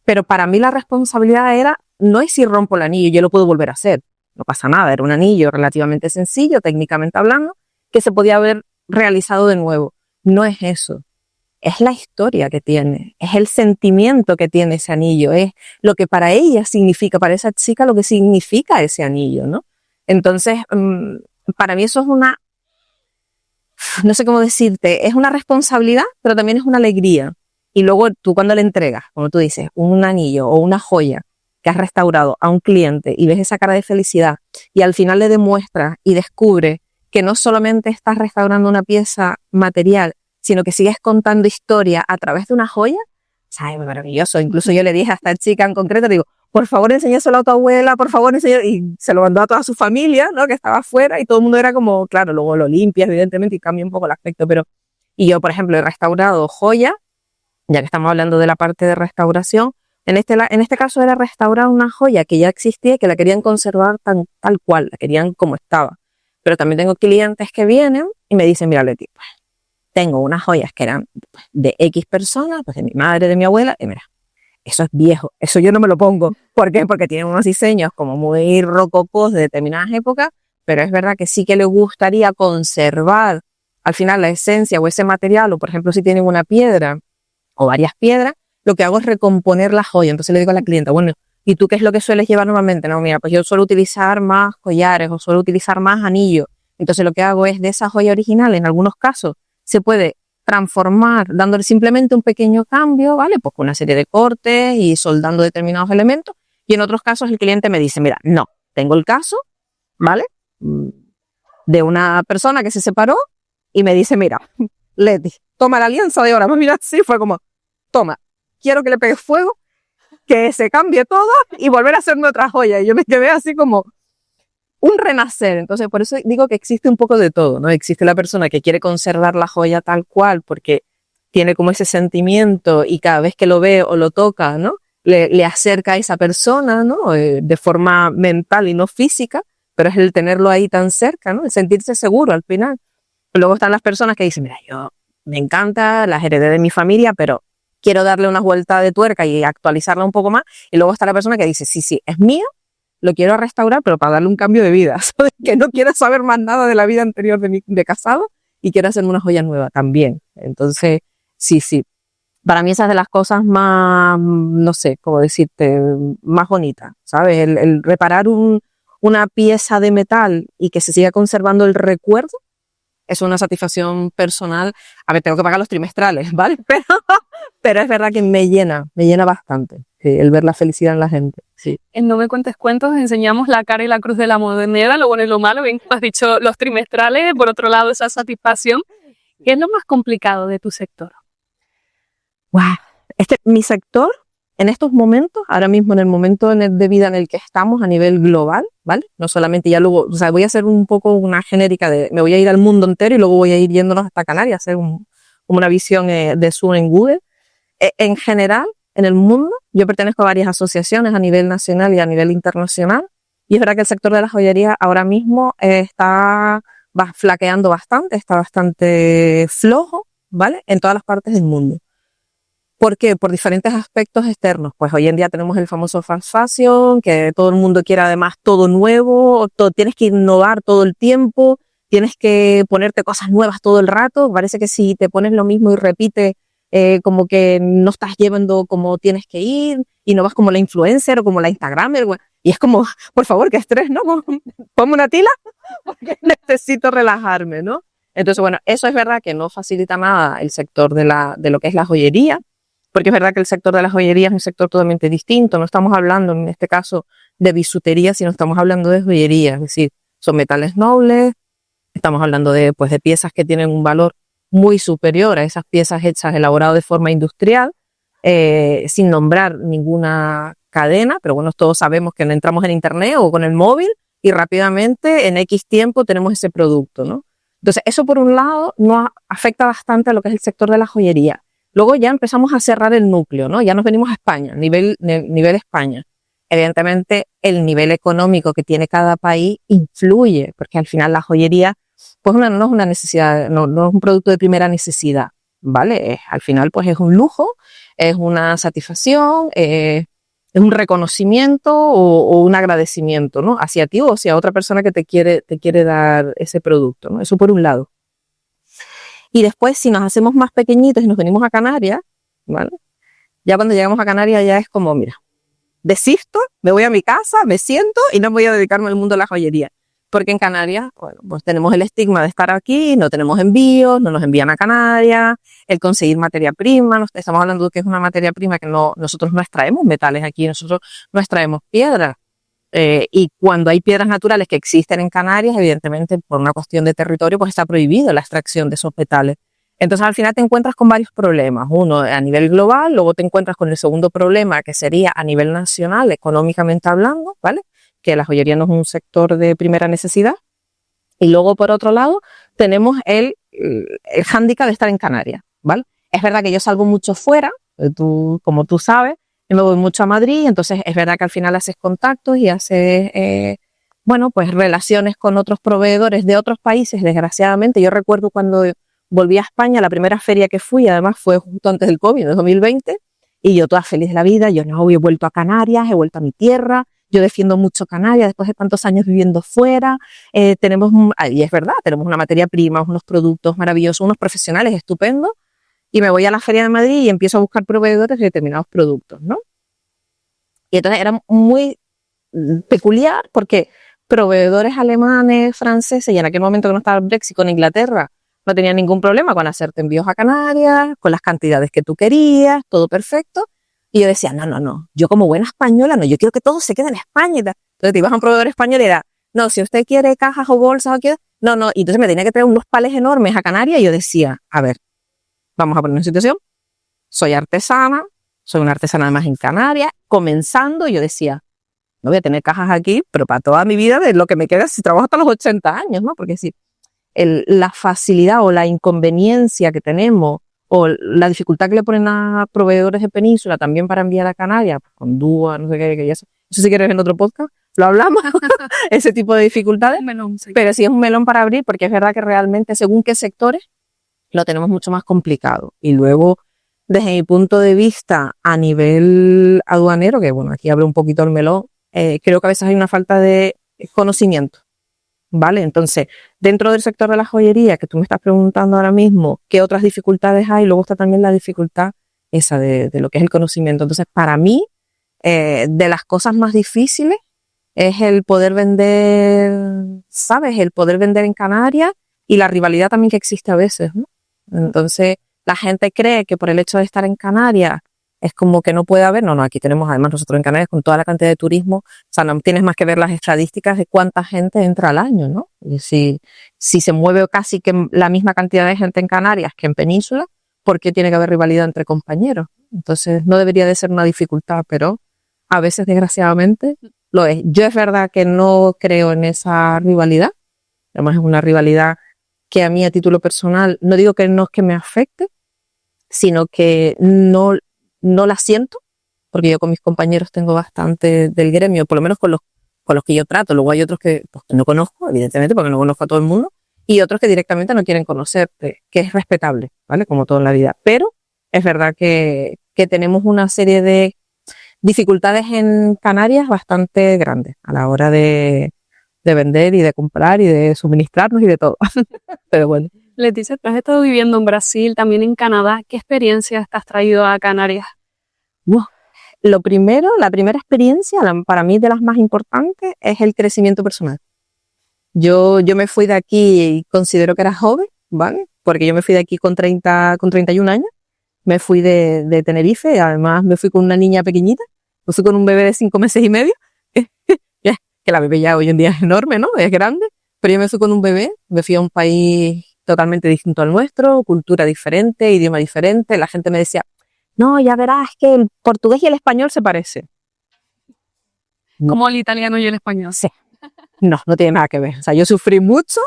pero para mí la responsabilidad era, no es si rompo el anillo, yo lo puedo volver a hacer, no pasa nada, era un anillo relativamente sencillo, técnicamente hablando, que se podía haber realizado de nuevo. No es eso, es la historia que tiene, es el sentimiento que tiene ese anillo, es lo que para ella significa, para esa chica lo que significa ese anillo, ¿no? Entonces, para mí eso es no sé cómo decirte, es una responsabilidad, pero también es una alegría. Y luego tú cuando le entregas, como tú dices, un anillo o una joya que has restaurado a un cliente y ves esa cara de felicidad y al final le demuestras y descubre que no solamente estás restaurando una pieza material, sino que sigues contando historia a través de una joya, ¿sabes? Maravilloso. Incluso yo le dije a esta chica en concreto, digo, por favor enséñaselo a tu abuela, por favor enséñaselo, y se lo mandó a toda su familia, ¿no? Que estaba afuera y todo el mundo era como, claro, luego lo limpias evidentemente y cambia un poco el aspecto, pero, y yo por ejemplo he restaurado joya, ya que estamos hablando de la parte de restauración, en este caso era restaurar una joya que ya existía y que la querían conservar tal cual, la querían como estaba. Pero también tengo clientes que vienen y me dicen, mira Leti, pues, tengo unas joyas que eran de X personas, pues de mi madre, de mi abuela, y mira, eso es viejo, eso yo no me lo pongo. ¿Por qué? Porque tienen unos diseños como muy rococós de determinadas épocas, pero es verdad que sí que les gustaría conservar al final la esencia o ese material, o por ejemplo si tienen una piedra o varias piedras, lo que hago es recomponer la joya. Entonces le digo a la clienta, bueno, ¿y tú qué es lo que sueles llevar normalmente? No, mira, pues yo suelo utilizar más collares o suelo utilizar más anillos. Entonces lo que hago es de esa joya original, en algunos casos, se puede transformar dándole simplemente un pequeño cambio, ¿vale? Pues con una serie de cortes y soldando determinados elementos. Y en otros casos el cliente me dice, mira, no, tengo el caso, ¿vale? De una persona que se separó y me dice, mira, Leti, toma la alianza de oro. Mira, así fue como, toma, quiero que le pegues fuego, que se cambie todo y volver a hacerme otra joya. Y yo me quedé así como un renacer. Entonces, por eso digo que existe un poco de todo, ¿no? Existe la persona que quiere conservar la joya tal cual porque tiene como ese sentimiento y cada vez que lo ve o lo toca, ¿no? Le acerca a esa persona, ¿no? De forma mental y no física, pero es el tenerlo ahí tan cerca, ¿no? El sentirse seguro al final. Luego están las personas que dicen, mira, yo me encanta, las heredé de mi familia, pero quiero darle una vuelta de tuerca y actualizarla un poco más. Y luego está la persona que dice, sí, es mío, lo quiero restaurar, pero para darle un cambio de vida, ¿sabes? Que no quiero saber más nada de la vida anterior de casado y quiero hacerme una joya nueva también. Entonces, sí. Para mí esa es de las cosas más, no sé, cómo decirte, más bonitas, ¿sabes? El reparar una pieza de metal y que se siga conservando el recuerdo es una satisfacción personal. A ver, tengo que pagar los trimestrales, ¿vale? Pero es verdad que me llena bastante, sí, el ver la felicidad en la gente, sí. En No me cuentes cuentos enseñamos la cara y la cruz de la moneda, lo bueno y lo malo, bien has dicho los trimestrales, por otro lado esa satisfacción. ¿Qué es lo más complicado de tu sector? Wow. Mi sector, en estos momentos, ahora mismo en el momento de vida en el que estamos a nivel global, ¿vale? No solamente ya luego, o sea, voy a hacer un poco una genérica me voy a ir al mundo entero y luego voy a ir yéndonos hasta Canarias, hacer como una visión de Zoom en Google. En general, en el mundo, yo pertenezco a varias asociaciones a nivel nacional y a nivel internacional, y es verdad que el sector de la joyería ahora mismo está flaqueando bastante, está bastante flojo, ¿vale? En todas las partes del mundo. ¿Por qué? Por diferentes aspectos externos. Pues hoy en día tenemos el famoso fast fashion, que todo el mundo quiere además todo nuevo, tienes que innovar todo el tiempo, tienes que ponerte cosas nuevas todo el rato. Parece que si te pones lo mismo y repites, como que no estás llevando como tienes que ir. y no vas como la influencer o como la instagramer, y es como, por favor, qué estrés, ¿no? Ponme una tila porque necesito relajarme, ¿no? Entonces, bueno, eso es verdad que no facilita nada el sector de lo que es la joyería, porque es verdad que el sector de la joyería es un sector totalmente distinto. No estamos hablando, en este caso, de bisutería, sino estamos hablando de joyería. Es decir, son metales nobles, estamos hablando de piezas que tienen un valor muy superior a esas piezas hechas, elaboradas de forma industrial, sin nombrar ninguna cadena, pero bueno, todos sabemos que entramos en internet o con el móvil y rápidamente en X tiempo tenemos ese producto, ¿no? Entonces, eso por un lado nos afecta bastante a lo que es el sector de la joyería. Luego ya empezamos a cerrar el núcleo, ¿no? Ya nos venimos a España, nivel España. Evidentemente, el nivel económico que tiene cada país influye, porque al final la joyería, pues no es una necesidad, no es un producto de primera necesidad, ¿vale? Al final, pues es un lujo, es una satisfacción, es un reconocimiento o un agradecimiento, ¿no? Hacia ti o hacia otra persona que te quiere dar ese producto, ¿no? Eso por un lado. Y después, si nos hacemos más pequeñitos y nos venimos a Canarias, ¿vale? Ya cuando llegamos a Canarias ya es como, mira, desisto, me voy a mi casa, me siento y no voy a dedicarme al mundo de la joyería. Porque en Canarias, bueno, pues tenemos el estigma de estar aquí, no tenemos envíos, no nos envían a Canarias, el conseguir materia prima, estamos hablando de que es una materia prima que nosotros no extraemos metales aquí, nosotros no extraemos piedras. Y cuando hay piedras naturales que existen en Canarias, evidentemente por una cuestión de territorio, pues está prohibido la extracción de esos metales. Entonces al final te encuentras con varios problemas. Uno a nivel global, luego te encuentras con el segundo problema que sería a nivel nacional, económicamente hablando, ¿vale? Que la joyería no es un sector de primera necesidad. Y luego por otro lado tenemos el hándicap de estar en Canarias, ¿vale? Es verdad que yo salgo mucho fuera, como tú sabes, yo me voy mucho a Madrid, entonces es verdad que al final haces contactos y haces, pues relaciones con otros proveedores de otros países, desgraciadamente. Yo recuerdo cuando volví a España, la primera feria que fui, además fue justo antes del COVID, en 2020, y yo toda feliz de la vida, yo no, he vuelto a Canarias, he vuelto a mi tierra, yo defiendo mucho Canarias después de tantos años viviendo fuera, y es verdad, tenemos una materia prima, unos productos maravillosos, unos profesionales estupendos, y me voy a la Feria de Madrid y empiezo a buscar proveedores de determinados productos, ¿no? Y entonces era muy peculiar porque proveedores alemanes, franceses, y en aquel momento que no estaba el Brexit con Inglaterra, no tenían ningún problema con hacerte envíos a Canarias, con las cantidades que tú querías, todo perfecto. Y yo decía, no, yo como buena española, no, yo quiero que todo se quede en España. Entonces te ibas a un proveedor español y era, no, si usted quiere cajas o bolsas o quiere, no, y entonces me tenía que traer unos pales enormes a Canarias y yo decía, a ver, vamos a poner una situación, soy artesana, soy una artesana además en Canarias, comenzando, yo decía, no voy a tener cajas aquí, pero para toda mi vida de lo que me queda si trabajo hasta los 80 años, ¿no? Porque si la facilidad o la inconveniencia que tenemos o la dificultad que le ponen a proveedores de península también para enviar a Canarias, pues con DUA, no sé qué, que eso si quieres en otro podcast, lo hablamos, ese tipo de dificultades, Melón, sí. pero sí es un melón para abrir porque es verdad que realmente según qué sectores lo tenemos mucho más complicado. Y luego, desde mi punto de vista a nivel aduanero, que bueno, aquí abre un poquito el melón, creo que a veces hay una falta de conocimiento, ¿vale? Entonces, dentro del sector de la joyería, que tú me estás preguntando ahora mismo, ¿qué otras dificultades hay? Luego está también la dificultad esa de lo que es el conocimiento. Entonces, para mí, de las cosas más difíciles es el poder vender, ¿sabes? El poder vender en Canarias y la rivalidad también que existe a veces, ¿no? Entonces, la gente cree que por el hecho de estar en Canarias es como que no puede haber, no, aquí tenemos además nosotros en Canarias con toda la cantidad de turismo, o sea, no tienes más que ver las estadísticas de cuánta gente entra al año, ¿no? Y si se mueve casi que la misma cantidad de gente en Canarias que en Península, ¿por qué tiene que haber rivalidad entre compañeros? Entonces, no debería de ser una dificultad, pero a veces, desgraciadamente, lo es. Yo es verdad que no creo en esa rivalidad, además es una rivalidad que a mí a título personal, no digo que no es que me afecte, sino que no la siento, porque yo con mis compañeros tengo bastante del gremio, por lo menos con los que yo trato. Luego hay otros que no conozco, evidentemente, porque no conozco a todo el mundo, y otros que directamente no quieren conocerte, que es respetable, ¿vale? Como todo en la vida. Pero es verdad que tenemos una serie de dificultades en Canarias bastante grandes a la hora de vender y de comprar y de suministrarnos y de todo. Pero bueno. Leticia, tú has estado viviendo en Brasil, también en Canadá. ¿Qué experiencias te has traído a Canarias? Lo primero, la primera experiencia, para mí de las más importantes, es el crecimiento personal. Yo me fui de aquí y considero que era joven, ¿vale? Porque yo me fui de aquí con 31 años. Me fui de Tenerife, además me fui con una niña pequeñita. Me fui con un bebé de 5 meses y medio. Que la bebé ya hoy en día es enorme, ¿no? Es grande. Pero yo me fui con un bebé, me fui a un país totalmente distinto al nuestro, cultura diferente, idioma diferente. La gente me decía, no, ya verás que el portugués y el español se parecen. Como el italiano y el español. Sí. No tiene nada que ver. O sea, yo sufrí mucho,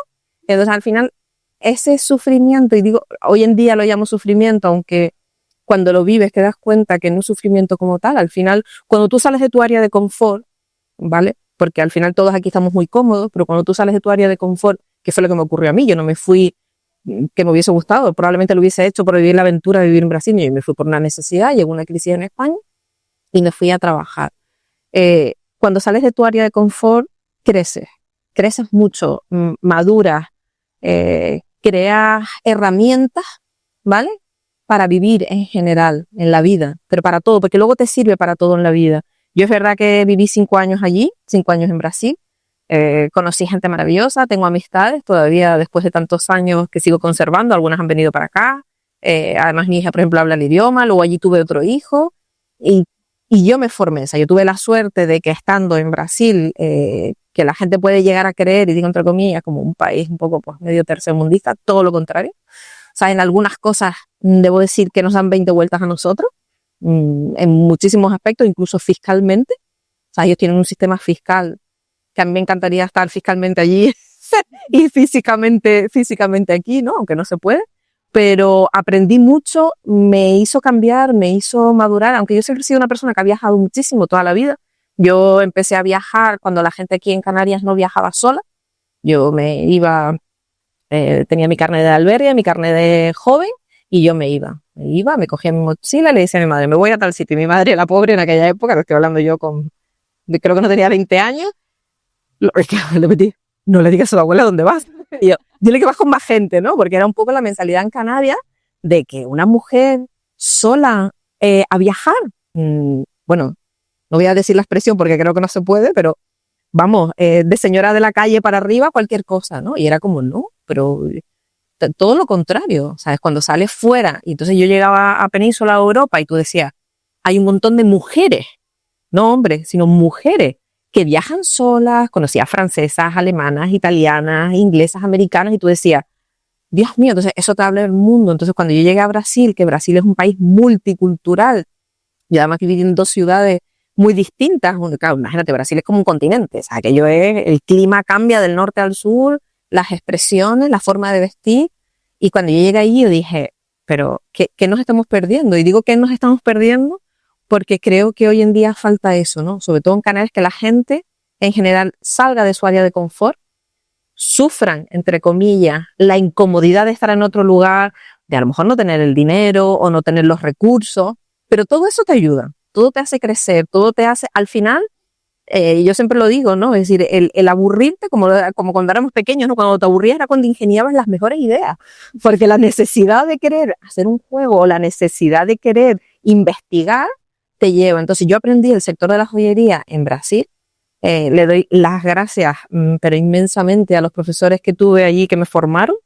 entonces al final ese sufrimiento, y digo, hoy en día lo llamo sufrimiento, aunque cuando lo vives te das cuenta que no es sufrimiento como tal. Al final, cuando tú sales de tu área de confort, ¿vale? Porque al final todos aquí estamos muy cómodos, pero cuando tú sales de tu área de confort, que fue lo que me ocurrió a mí, yo no me fui que me hubiese gustado, probablemente lo hubiese hecho por vivir la aventura de vivir en Brasil, y yo me fui por una necesidad, llegó una crisis en España y me fui a trabajar. Cuando sales de tu área de confort, creces mucho, maduras, creas herramientas, ¿vale? Para vivir en general, en la vida, pero para todo, porque luego te sirve para todo en la vida. Yo es verdad que viví 5 años allí, 5 años en Brasil, conocí gente maravillosa, tengo amistades todavía después de tantos años que sigo conservando, algunas han venido para acá, además mi hija, por ejemplo, habla el idioma, luego allí tuve otro hijo y yo me formé, o sea, yo tuve la suerte de que estando en Brasil, que la gente puede llegar a creer, y digo entre comillas, como un país un poco pues medio tercermundista, todo lo contrario. O sea, en algunas cosas debo decir que nos dan 20 vueltas a nosotros, en muchísimos aspectos, incluso fiscalmente. O sea, ellos tienen un sistema fiscal que a mí me encantaría estar fiscalmente allí y físicamente aquí, ¿no? Aunque no se puede. Pero aprendí mucho, me hizo cambiar, me hizo madurar, aunque yo siempre he sido una persona que ha viajado muchísimo toda la vida. Yo empecé a viajar cuando la gente aquí en Canarias no viajaba sola. Yo me iba, tenía mi carnet de albergue, mi carnet de joven, y yo me iba, me cogía mi mochila y le decía a mi madre, me voy a tal sitio. Y mi madre, la pobre en aquella época, que estoy hablando yo creo que no tenía 20 años, le metí, no le digas a tu abuela dónde vas. Y yo, dile que vas con más gente, ¿no? Porque era un poco la mentalidad en Canarias de que una mujer sola a viajar, bueno, no voy a decir la expresión porque creo que no se puede, pero vamos, de señora de la calle para arriba, cualquier cosa, ¿no? Y era como, no, pero todo lo contrario, ¿sabes? Cuando sales fuera, y entonces yo llegaba a Península, a Europa, y tú decías, hay un montón de mujeres, no hombres, sino mujeres, que viajan solas, conocía francesas, alemanas, italianas, inglesas, americanas, y tú decías, Dios mío, entonces eso te habla del mundo. Entonces cuando yo llegué a Brasil, que Brasil es un país multicultural, y además que viví en 2 ciudades muy distintas, claro, imagínate, Brasil es como un continente, o sea, aquello es, el clima cambia del norte al sur, las expresiones, la forma de vestir, y cuando yo llegué allí yo dije, pero ¿qué nos estamos perdiendo? Y digo que nos estamos perdiendo porque creo que hoy en día falta eso, ¿no? Sobre todo en Canarias, que la gente en general salga de su área de confort, sufran, entre comillas, la incomodidad de estar en otro lugar, de a lo mejor no tener el dinero o no tener los recursos, pero todo eso te ayuda, todo te hace crecer, todo te hace, al final, yo siempre lo digo, ¿no? Es decir, el aburrirte, como cuando éramos pequeños, ¿no? Cuando te aburrías era cuando ingeniabas las mejores ideas, porque la necesidad de querer hacer un juego o la necesidad de querer investigar te lleva. Entonces yo aprendí el sector de la joyería en Brasil. Le doy las gracias, pero inmensamente, a los profesores que tuve allí que me formaron,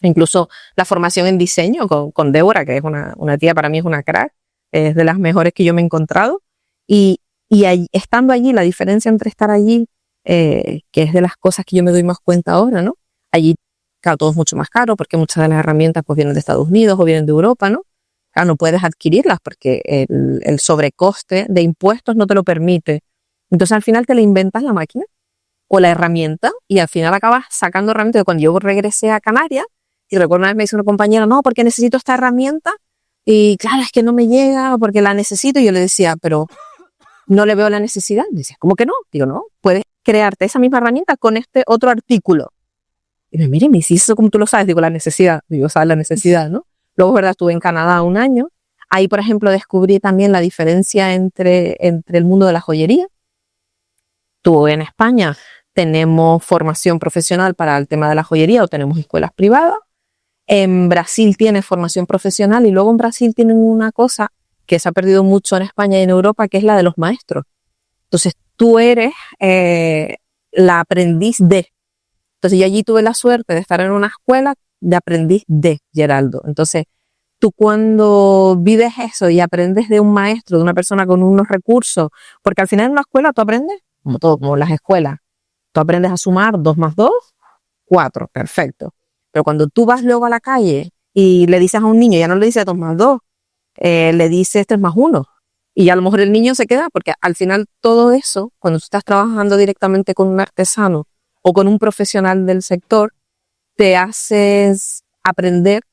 incluso la formación en diseño con Débora, que es una tía, para mí es una crack, es de las mejores que yo me he encontrado. Y allí, estando allí, la diferencia entre estar allí, que es de las cosas que yo me doy más cuenta ahora, ¿no? Allí, claro, todo es mucho más caro porque muchas de las herramientas pues vienen de Estados Unidos o vienen de Europa, ¿no? Claro, no puedes adquirirlas porque el sobrecoste de impuestos no te lo permite. Entonces al final te la inventas la máquina o la herramienta y al final acabas sacando herramientas. Cuando yo regresé a Canarias, y recuerdo una vez me dice una compañera, no, porque necesito esta herramienta, y claro, es que no me llega porque la necesito, y yo le decía, pero no le veo la necesidad. Me decía, ¿cómo que no? Digo, no, puedes crearte esa misma herramienta con este otro artículo. Y me mire, me dice, ¿eso cómo tú lo sabes? Digo, la necesidad. Digo, sabes la necesidad, ¿no? Luego, verdad, estuve en Canadá 1 año. Ahí, por ejemplo, descubrí también la diferencia entre el mundo de la joyería. Tú en España tenemos formación profesional para el tema de la joyería o tenemos escuelas privadas. En Brasil tienes formación profesional y luego en Brasil tienen una cosa que se ha perdido mucho en España y en Europa, que es la de los maestros. Entonces, tú eres la aprendiz de. Entonces, yo allí tuve la suerte de estar en una escuela de aprendiz de Geraldo. Entonces, tú cuando vives eso y aprendes de un maestro, de una persona con unos recursos, porque al final en una escuela tú aprendes, como todo, como las escuelas, tú aprendes a sumar 2 más 2, 4, perfecto. Pero cuando tú vas luego a la calle y le dices a un niño, ya no le dices 2 más 2, le dices 3 más 1. Y a lo mejor el niño se queda, porque al final todo eso, cuando tú estás trabajando directamente con un artesano o con un profesional del sector, te haces aprender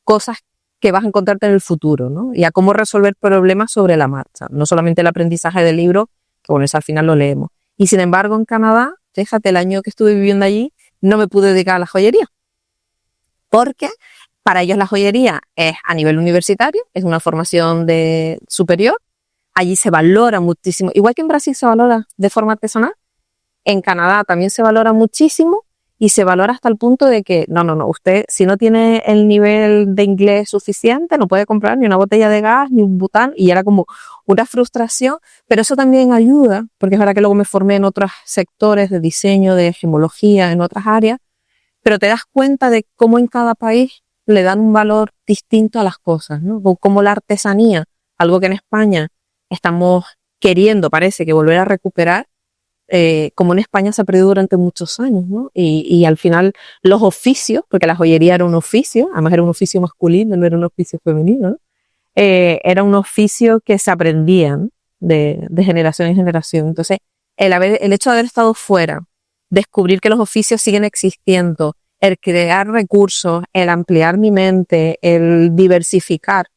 cosas que vas a encontrarte en el futuro, ¿no? Y a cómo resolver problemas sobre la marcha. No solamente el aprendizaje del libro, que bueno, eso al final lo leemos. Y sin embargo, en Canadá, fíjate, el año que estuve viviendo allí, no me pude dedicar a la joyería. Porque para ellos la joyería es a nivel universitario, es una formación superior. Allí se valora muchísimo, igual que en Brasil se valora de forma artesanal, en Canadá también se valora muchísimo y se valora hasta el punto de que, no, usted si no tiene el nivel de inglés suficiente no puede comprar ni una botella de gas ni un bután, y era como una frustración, pero eso también ayuda, porque es verdad que luego me formé en otros sectores de diseño, de gemología, en otras áreas, pero te das cuenta de cómo en cada país le dan un valor distinto a las cosas, ¿no? Como la artesanía, algo que en España estamos queriendo, parece que volver a recuperar, como en España se ha perdido durante muchos años, ¿no? Y al final los oficios, porque la joyería era un oficio, además era un oficio masculino, no era un oficio femenino, ¿no? Era un oficio que se aprendían de generación en generación. Entonces, el hecho de haber estado fuera, descubrir que los oficios siguen existiendo, el crear recursos, el ampliar mi mente, el diversificar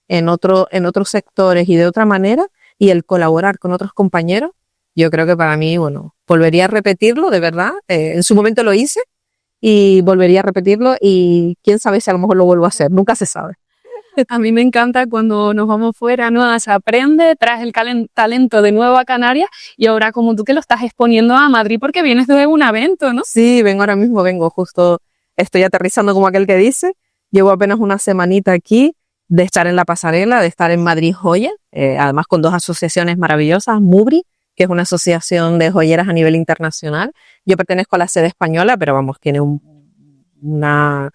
en otros sectores y de otra manera, y el colaborar con otros compañeros, yo creo que para mí, bueno, volvería a repetirlo, de verdad. En su momento lo hice y volvería a repetirlo, y quién sabe si a lo mejor lo vuelvo a hacer, nunca se sabe. A mí me encanta cuando nos vamos fuera, ¿no? Se aprende, traes el talento de nuevo a Canarias y ahora como tú que lo estás exponiendo a Madrid porque vienes de un evento, ¿no? Sí, vengo justo, estoy aterrizando como aquel que dice, llevo apenas una semanita aquí de estar en la pasarela, de estar en Madrid Joya, además con 2 asociaciones maravillosas, MUBRI, que es una asociación de joyeras a nivel internacional. Yo pertenezco a la sede española, pero vamos, tiene una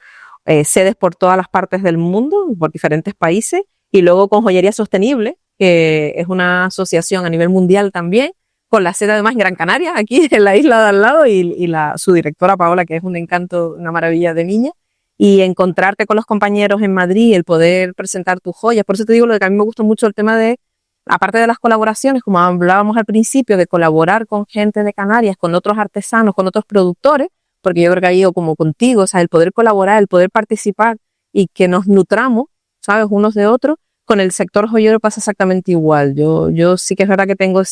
sedes por todas las partes del mundo, por diferentes países, y luego con Joyería Sostenible, que es una asociación a nivel mundial también, con la sede además en Gran Canaria, aquí en la isla de al lado, y su directora Paola, que es un encanto, una maravilla de niña, y encontrarte con los compañeros en Madrid, el poder presentar tus joyas. Por eso te digo lo de que a mí me gusta mucho el tema de, aparte de las colaboraciones, como hablábamos al principio, de colaborar con gente de Canarias, con otros artesanos, con otros productores, porque yo creo que ha ido como contigo, o sea, el poder colaborar, el poder participar y que nos nutramos, ¿sabes?, unos de otros. Con el sector joyero pasa exactamente igual. Yo sí que es verdad que tengo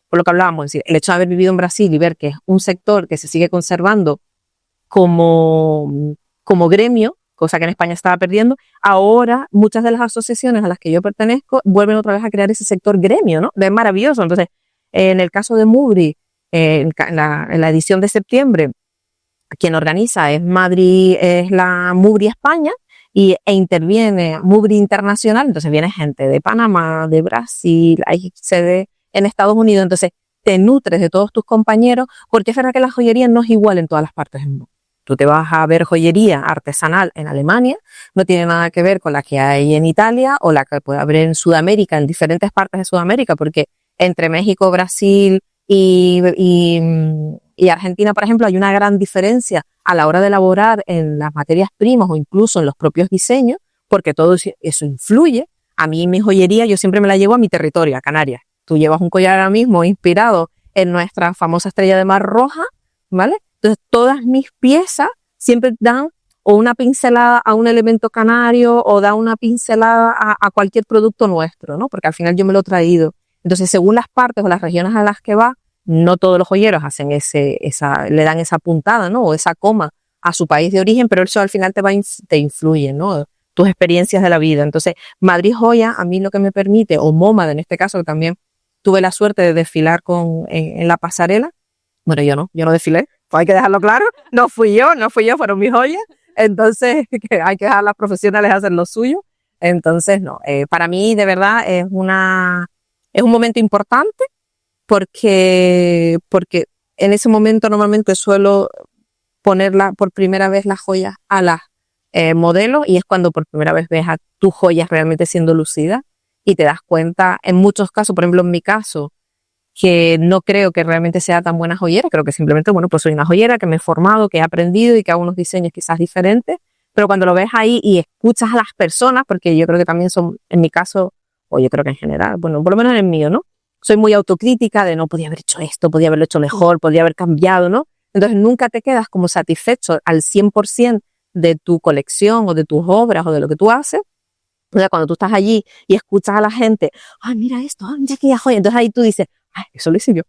por lo que hablábamos, es decir, el hecho de haber vivido en Brasil y ver que es un sector que se sigue conservando como gremio, cosa que en España estaba perdiendo. Ahora muchas de las asociaciones a las que yo pertenezco vuelven otra vez a crear ese sector gremio, ¿no? Es maravilloso. Entonces, en el caso de MUBRI, en la edición de septiembre, quien organiza es Madrid, es la MUBRI España, e interviene MUBRI Internacional. Entonces viene gente de Panamá, de Brasil, hay sede en Estados Unidos. Entonces te nutres de todos tus compañeros, porque es verdad que la joyería no es igual en todas las partes del mundo. Tú te vas a ver joyería artesanal en Alemania, no tiene nada que ver con la que hay en Italia o la que puede haber en Sudamérica, en diferentes partes de Sudamérica, porque entre México, Brasil y Argentina, por ejemplo, hay una gran diferencia a la hora de elaborar en las materias primas o incluso en los propios diseños, porque todo eso influye. A mí mi joyería yo siempre me la llevo a mi territorio, a Canarias. Tú llevas un collar ahora mismo inspirado en nuestra famosa estrella de mar roja, ¿vale? Entonces todas mis piezas siempre dan o una pincelada a un elemento canario o da una pincelada a cualquier producto nuestro, ¿no? Porque al final yo me lo he traído. Entonces, según las partes o las regiones a las que va, no todos los joyeros hacen le dan esa puntada, ¿no? O esa coma a su país de origen, pero eso al final te influye, ¿no? Tus experiencias de la vida. Entonces, Madrid Joya, a mí lo que me permite, o MoMA en este caso, que también tuve la suerte de desfilar en la pasarela. Bueno, yo no desfilé, pues hay que dejarlo claro. No fui yo, fueron mis joyas. Entonces, que hay que dejar a las profesionales hacer lo suyo. Entonces, no, para mí de verdad es un momento importante porque en ese momento normalmente suelo ponerla por primera vez las joyas a las modelos, y es cuando por primera vez ves a tus joyas realmente siendo lucidas y te das cuenta, en muchos casos, por ejemplo en mi caso, que no creo que realmente sea tan buena joyera, creo que simplemente, bueno, pues soy una joyera que me he formado, que he aprendido y que hago unos diseños quizás diferentes, pero cuando lo ves ahí y escuchas a las personas, porque yo creo que también son, en mi caso, o yo creo que en general, bueno, por lo menos en el mío, ¿no? Soy muy autocrítica de no, podía haber hecho esto, podía haberlo hecho mejor, podía haber cambiado, ¿no? Entonces nunca te quedas como satisfecho al 100% de tu colección o de tus obras o de lo que tú haces. O sea, cuando tú estás allí y escuchas a la gente, ay, mira esto, ay, mira aquella joya, entonces ahí tú dices, ay, eso lo hice yo.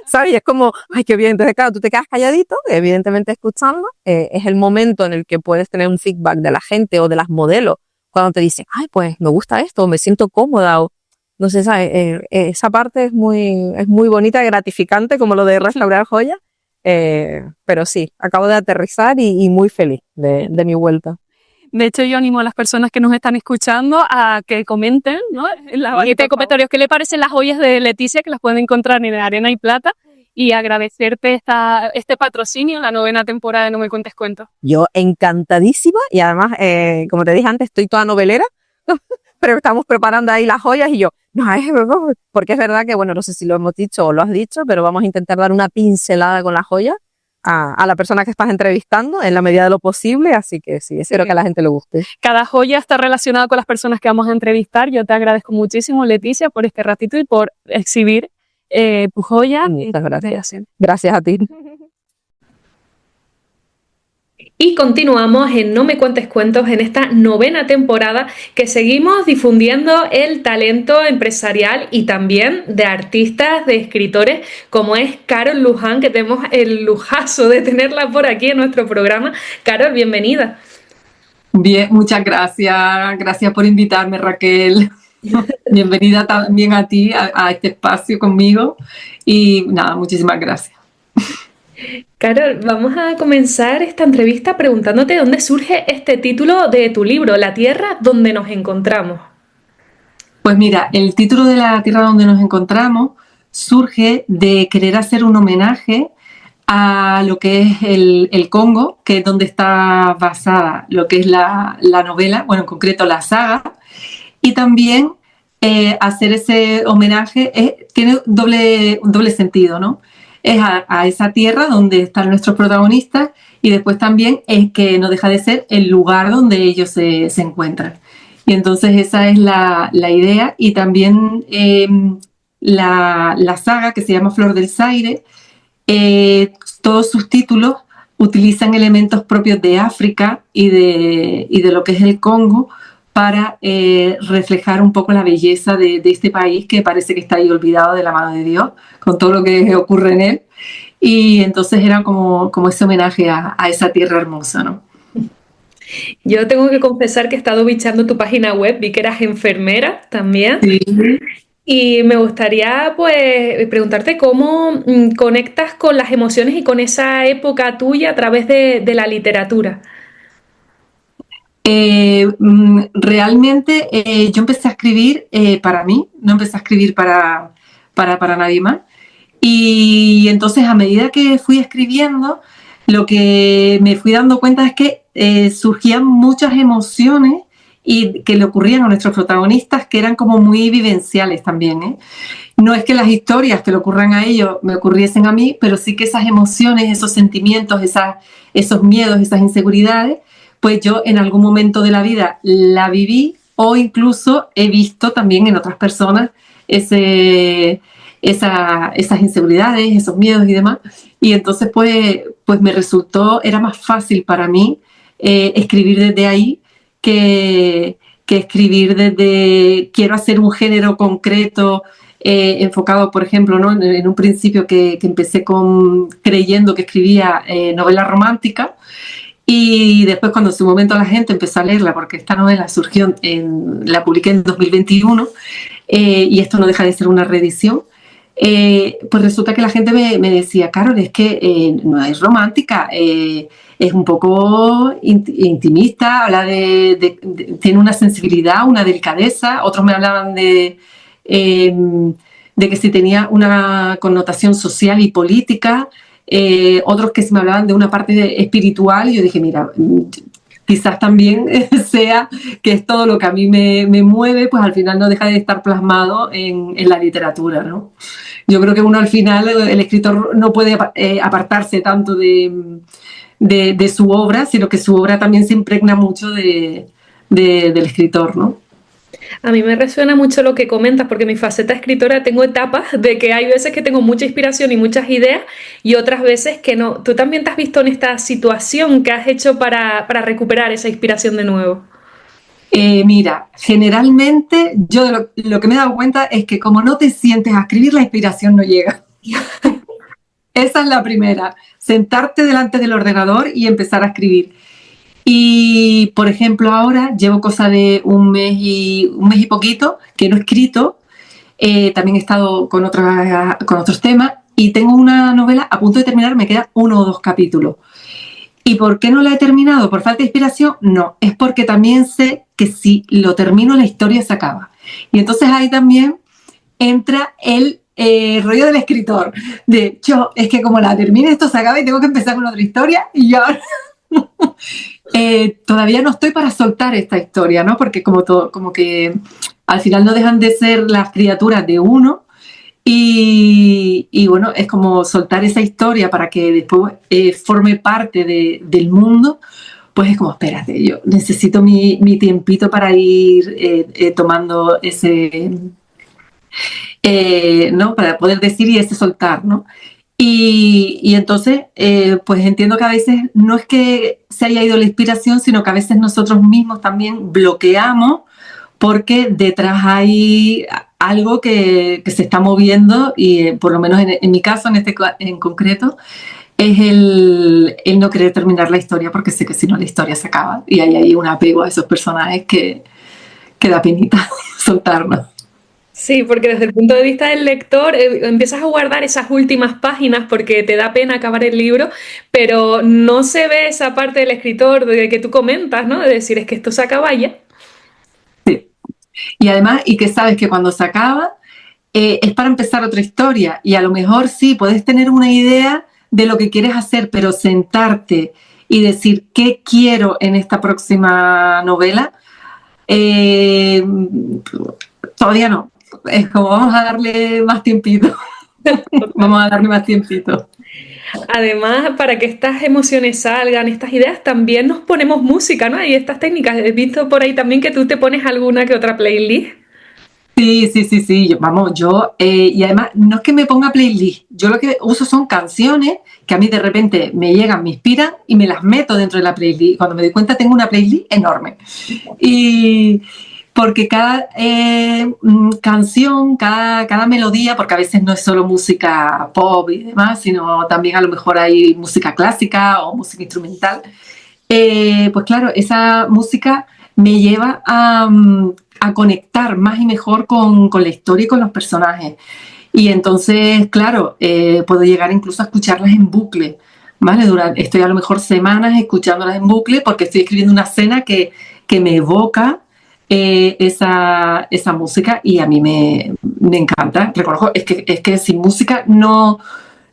¿Sabes? Y es como, ay, qué bien. Entonces, claro, tú te quedas calladito, evidentemente escuchando. Es el momento en el que puedes tener un feedback de la gente o de las modelos, cuando te dicen, ay, pues me gusta esto, o me siento cómoda, o no sé, ¿sabes? Esa parte es muy bonita, gratificante, como lo de restaurar joyas. Pero sí, acabo de aterrizar y muy feliz de mi vuelta. De hecho, yo animo a las personas que nos están escuchando a que comenten, ¿no? En la barrita de comentarios qué le parecen las joyas de Leticia, que las pueden encontrar en Arena y Plata, y agradecerte este patrocinio en la 9ª temporada de No Me Cuentes Cuentos. Yo encantadísima, y además, como te dije antes, estoy toda novelera, pero estamos preparando ahí las joyas y yo, no, porque es verdad que, bueno, no sé si lo hemos dicho o lo has dicho, pero vamos a intentar dar una pincelada con las joyas a la persona que estás entrevistando en la medida de lo posible, así que sí, espero que a la gente le guste. Cada joya está relacionada con las personas que vamos a entrevistar. Yo te agradezco muchísimo, Leticia, por este ratito y por exhibir tu joya. Muchas gracias. Gracias a ti. Y continuamos en No Me Cuentes Cuentos en esta 9ª temporada, que seguimos difundiendo el talento empresarial y también de artistas, de escritores, como es Carol Luján, que tenemos el lujazo de tenerla por aquí en nuestro programa. Carol, bienvenida. Bien, muchas gracias. Gracias por invitarme, Raquel. Bienvenida también a ti, a este espacio conmigo. Y nada, muchísimas gracias. Carol, vamos a comenzar esta entrevista preguntándote dónde surge este título de tu libro, La Tierra donde nos encontramos. Pues mira, el título de La Tierra donde nos encontramos surge de querer hacer un homenaje a lo que es el Congo, que es donde está basada lo que es la novela, bueno, en concreto la saga, y también hacer ese homenaje tiene un doble sentido, ¿no? Es a esa tierra donde están nuestros protagonistas, y después también es que no deja de ser el lugar donde ellos se encuentran. Y entonces esa es la idea, y también la saga, que se llama Flor del Zaire, todos sus títulos utilizan elementos propios de África y de lo que es el Congo para reflejar un poco la belleza de este país, que parece que está ahí olvidado de la mano de Dios, con todo lo que ocurre en él. Y entonces era como ese homenaje a esa tierra hermosa, ¿no? Yo tengo que confesar que he estado bichando tu página web, vi que eras enfermera también. Sí. Y me gustaría pues preguntarte cómo conectas con las emociones y con esa época tuya a través de la literatura. Realmente yo empecé a escribir para mí, no empecé a escribir para nadie más. Y entonces, a medida que fui escribiendo, lo que me fui dando cuenta es que surgían muchas emociones y que le ocurrían a nuestros protagonistas, que eran como muy vivenciales también, ¿eh? No es que las historias que le ocurran a ellos me ocurriesen a mí, pero sí que esas emociones, esos sentimientos, esos miedos, esas inseguridades, pues yo en algún momento de la vida la viví, o incluso he visto también en otras personas esas inseguridades, esos miedos y demás. Y entonces pues me resultó, era más fácil para mí escribir desde ahí que escribir desde quiero hacer un género concreto, enfocado, por ejemplo, ¿no? En un principio que empecé creyendo que escribía novela romántica. Y después, cuando en su momento la gente empezó a leerla, porque esta novela la publiqué en 2021, y esto no deja de ser una reedición, pues resulta que la gente me decía, Carol, es que no es romántica, es un poco intimista, habla tiene una sensibilidad, una delicadeza. Otros me hablaban de que si tenía una connotación social y política, otros que se me hablaban de una parte espiritual, y yo dije, mira, quizás también sea que es todo lo que a mí me mueve, pues al final no deja de estar plasmado en la literatura, ¿no? Yo creo que uno al final, el escritor no puede apartarse tanto de su obra, sino que su obra también se impregna mucho del escritor, ¿no? A mí me resuena mucho lo que comentas, porque mi faceta escritora tengo etapas de que hay veces que tengo mucha inspiración y muchas ideas y otras veces que no. ¿Tú también te has visto en esta situación? ¿Qué has hecho para recuperar esa inspiración de nuevo? Mira, generalmente yo lo que me he dado cuenta es que como no te sientes a escribir, la inspiración no llega. Esa es la primera, sentarte delante del ordenador y empezar a escribir. Y, por ejemplo, ahora llevo cosa de un mes y poquito que no he escrito. También he estado con otros temas y tengo una novela a punto de terminar, me quedan 1 o 2 capítulos. ¿Y por qué no la he terminado? ¿Por falta de inspiración? No, es porque también sé que si lo termino la historia se acaba. Y entonces ahí también entra el rollo del escritor, de yo, es que como la termine esto se acaba y tengo que empezar con otra historia y yo todavía no estoy para soltar esta historia, ¿no? Porque como que al final no dejan de ser las criaturas de uno y bueno, es como soltar esa historia para que después forme parte del mundo. Pues es como, espérate, yo necesito mi tiempito para ir tomando ese, ¿no? Para poder decir y ese soltar, ¿no? Y entonces, pues entiendo que a veces no es que se haya ido la inspiración, sino que a veces nosotros mismos también bloqueamos porque detrás hay algo que se está moviendo y por lo menos en mi caso, en concreto, es el no querer terminar la historia porque sé que si no la historia se acaba y hay ahí un apego a esos personajes que da penita soltarnos. Sí, porque desde el punto de vista del lector empiezas a guardar esas últimas páginas porque te da pena acabar el libro, pero no se ve esa parte del escritor de que tú comentas, ¿no? De decir, es que esto se acaba ya. Sí. Y además, y que sabes que cuando se acaba es para empezar otra historia y a lo mejor sí, puedes tener una idea de lo que quieres hacer, pero sentarte y decir qué quiero en esta próxima novela, todavía no. Es como vamos a darle más tiempito. Vamos a darle más tiempito. Además, para que estas emociones salgan, estas ideas, también nos ponemos música, ¿no? Hay estas técnicas. He visto por ahí también que tú te pones alguna que otra playlist. Sí. Y además, no es que me ponga playlist. Yo lo que uso son canciones que a mí de repente me llegan, me inspiran y me las meto dentro de la playlist. Cuando me doy cuenta, tengo una playlist enorme. Y porque cada canción, cada melodía, porque a veces no es solo música pop y demás, sino también a lo mejor hay música clásica o música instrumental, pues claro, esa música me lleva a conectar más y mejor con la historia y con los personajes. Y entonces, claro, puedo llegar incluso a escucharlas en bucle, ¿vale? Estoy a lo mejor semanas escuchándolas en bucle porque estoy escribiendo una escena que me evoca esa música y a mí me encanta. Reconozco, es que sin música no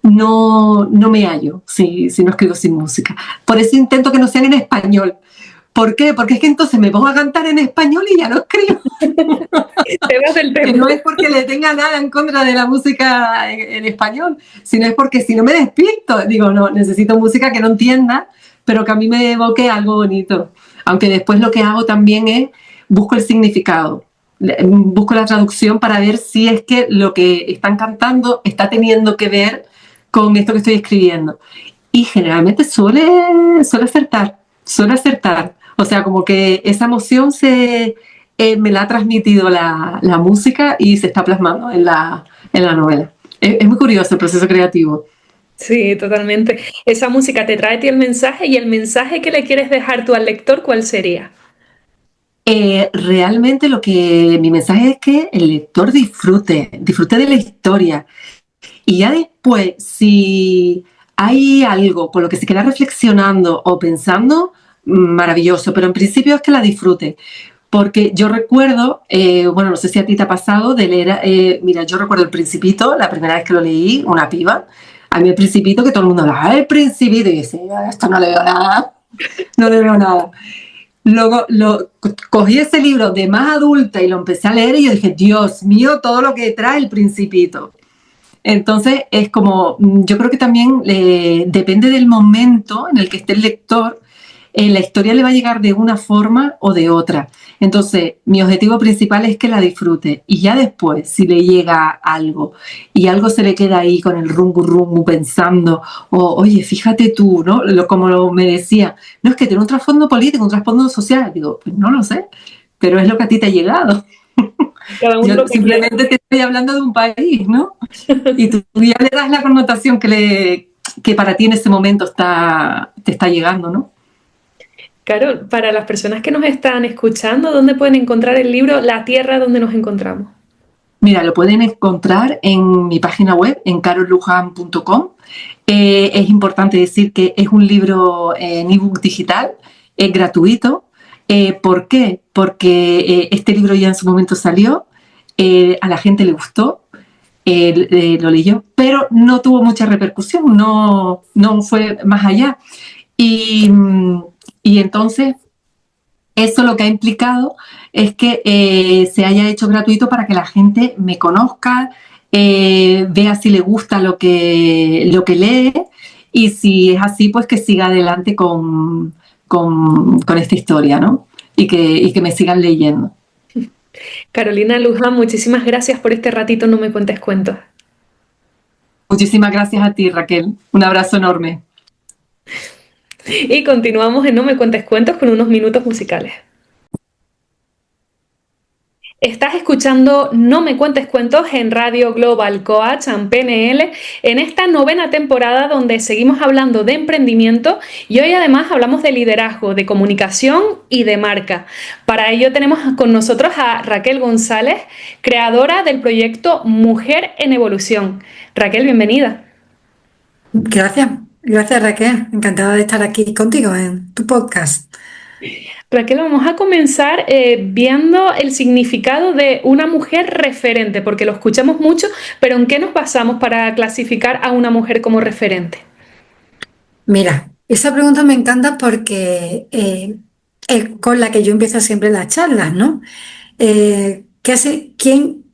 me hallo si no escribo sin música. Por eso intento que no sean en español. ¿Por qué? Porque es que entonces me pongo a cantar en español y ya no escribo. Te vas del tema. Que no es porque le tenga nada en contra de la música en español, sino es porque si no me despisto, digo, no, necesito música que no entienda, pero que a mí me evoque algo bonito. Aunque después lo que hago también es busco el significado, busco la traducción para ver si es que lo que están cantando está teniendo que ver con esto que estoy escribiendo. Y generalmente suele acertar. O sea, como que esa emoción me la ha transmitido la música y se está plasmando en la novela. Es muy curioso el proceso creativo. Sí, totalmente. Esa música te trae a ti el mensaje y el mensaje que le quieres dejar tú al lector, ¿cuál sería? Realmente mi mensaje es que el lector disfrute de la historia. Y ya después, si hay algo con lo que se queda reflexionando o pensando, maravilloso, pero en principio es que la disfrute. Porque yo recuerdo, bueno, no sé si a ti te ha pasado de leer, mira, yo recuerdo El Principito, la primera vez que lo leí, una piba, a mí El Principito, que todo el mundo hablaba, El Principito, y yo decía, esto no le veo nada, no le veo nada. Luego cogí ese libro de más adulta y lo empecé a leer y yo dije, Dios mío, todo lo que trae El Principito. Entonces es como, yo creo que también depende del momento en el que esté el lector, la historia le va a llegar de una forma o de otra. Entonces, mi objetivo principal es que la disfrute y ya después, si le llega algo y algo se le queda ahí con el rumbu rumbu pensando, o oye, fíjate tú, ¿no? Como me decía, no es que tiene un trasfondo político, un trasfondo social. Digo, pues no lo sé, pero es lo que a ti te ha llegado. Cada uno Yo lo que simplemente te estoy hablando de un país, ¿no? Y tú ya le das la connotación que para ti en ese momento te está llegando, ¿no? Claro, para las personas que nos están escuchando, ¿dónde pueden encontrar el libro La tierra donde nos encontramos? Mira, lo pueden encontrar en mi página web, en carollujan.com. Es importante decir que es un libro en ebook digital, es gratuito. ¿Por qué? Porque este libro ya en su momento salió, a la gente le gustó, lo leyó, pero no tuvo mucha repercusión, no fue más allá. Y, y entonces eso lo que ha implicado es que se haya hecho gratuito para que la gente me conozca, vea si le gusta lo que lee y si es así, pues que siga adelante con esta historia, ¿no? Y que me sigan leyendo. Carolina Luján, muchísimas gracias por este ratito, no me cuentes cuentos. Muchísimas gracias a ti, Raquel. Un abrazo enorme. Y continuamos en No me cuentes cuentos con unos minutos musicales. Estás escuchando No me cuentes cuentos en Radio Global Coach and PNL en esta 9ª temporada donde seguimos hablando de emprendimiento y hoy además hablamos de liderazgo, de comunicación y de marca. Para ello tenemos con nosotros a Raquel González, creadora del proyecto Mujer en Evolución. Raquel, bienvenida. Gracias Raquel, encantada de estar aquí contigo en tu podcast. Raquel, vamos a comenzar viendo el significado de una mujer referente, porque lo escuchamos mucho, pero ¿en qué nos basamos para clasificar a una mujer como referente? Mira, esa pregunta me encanta porque es con la que yo empiezo siempre las charlas, ¿no? ¿Qué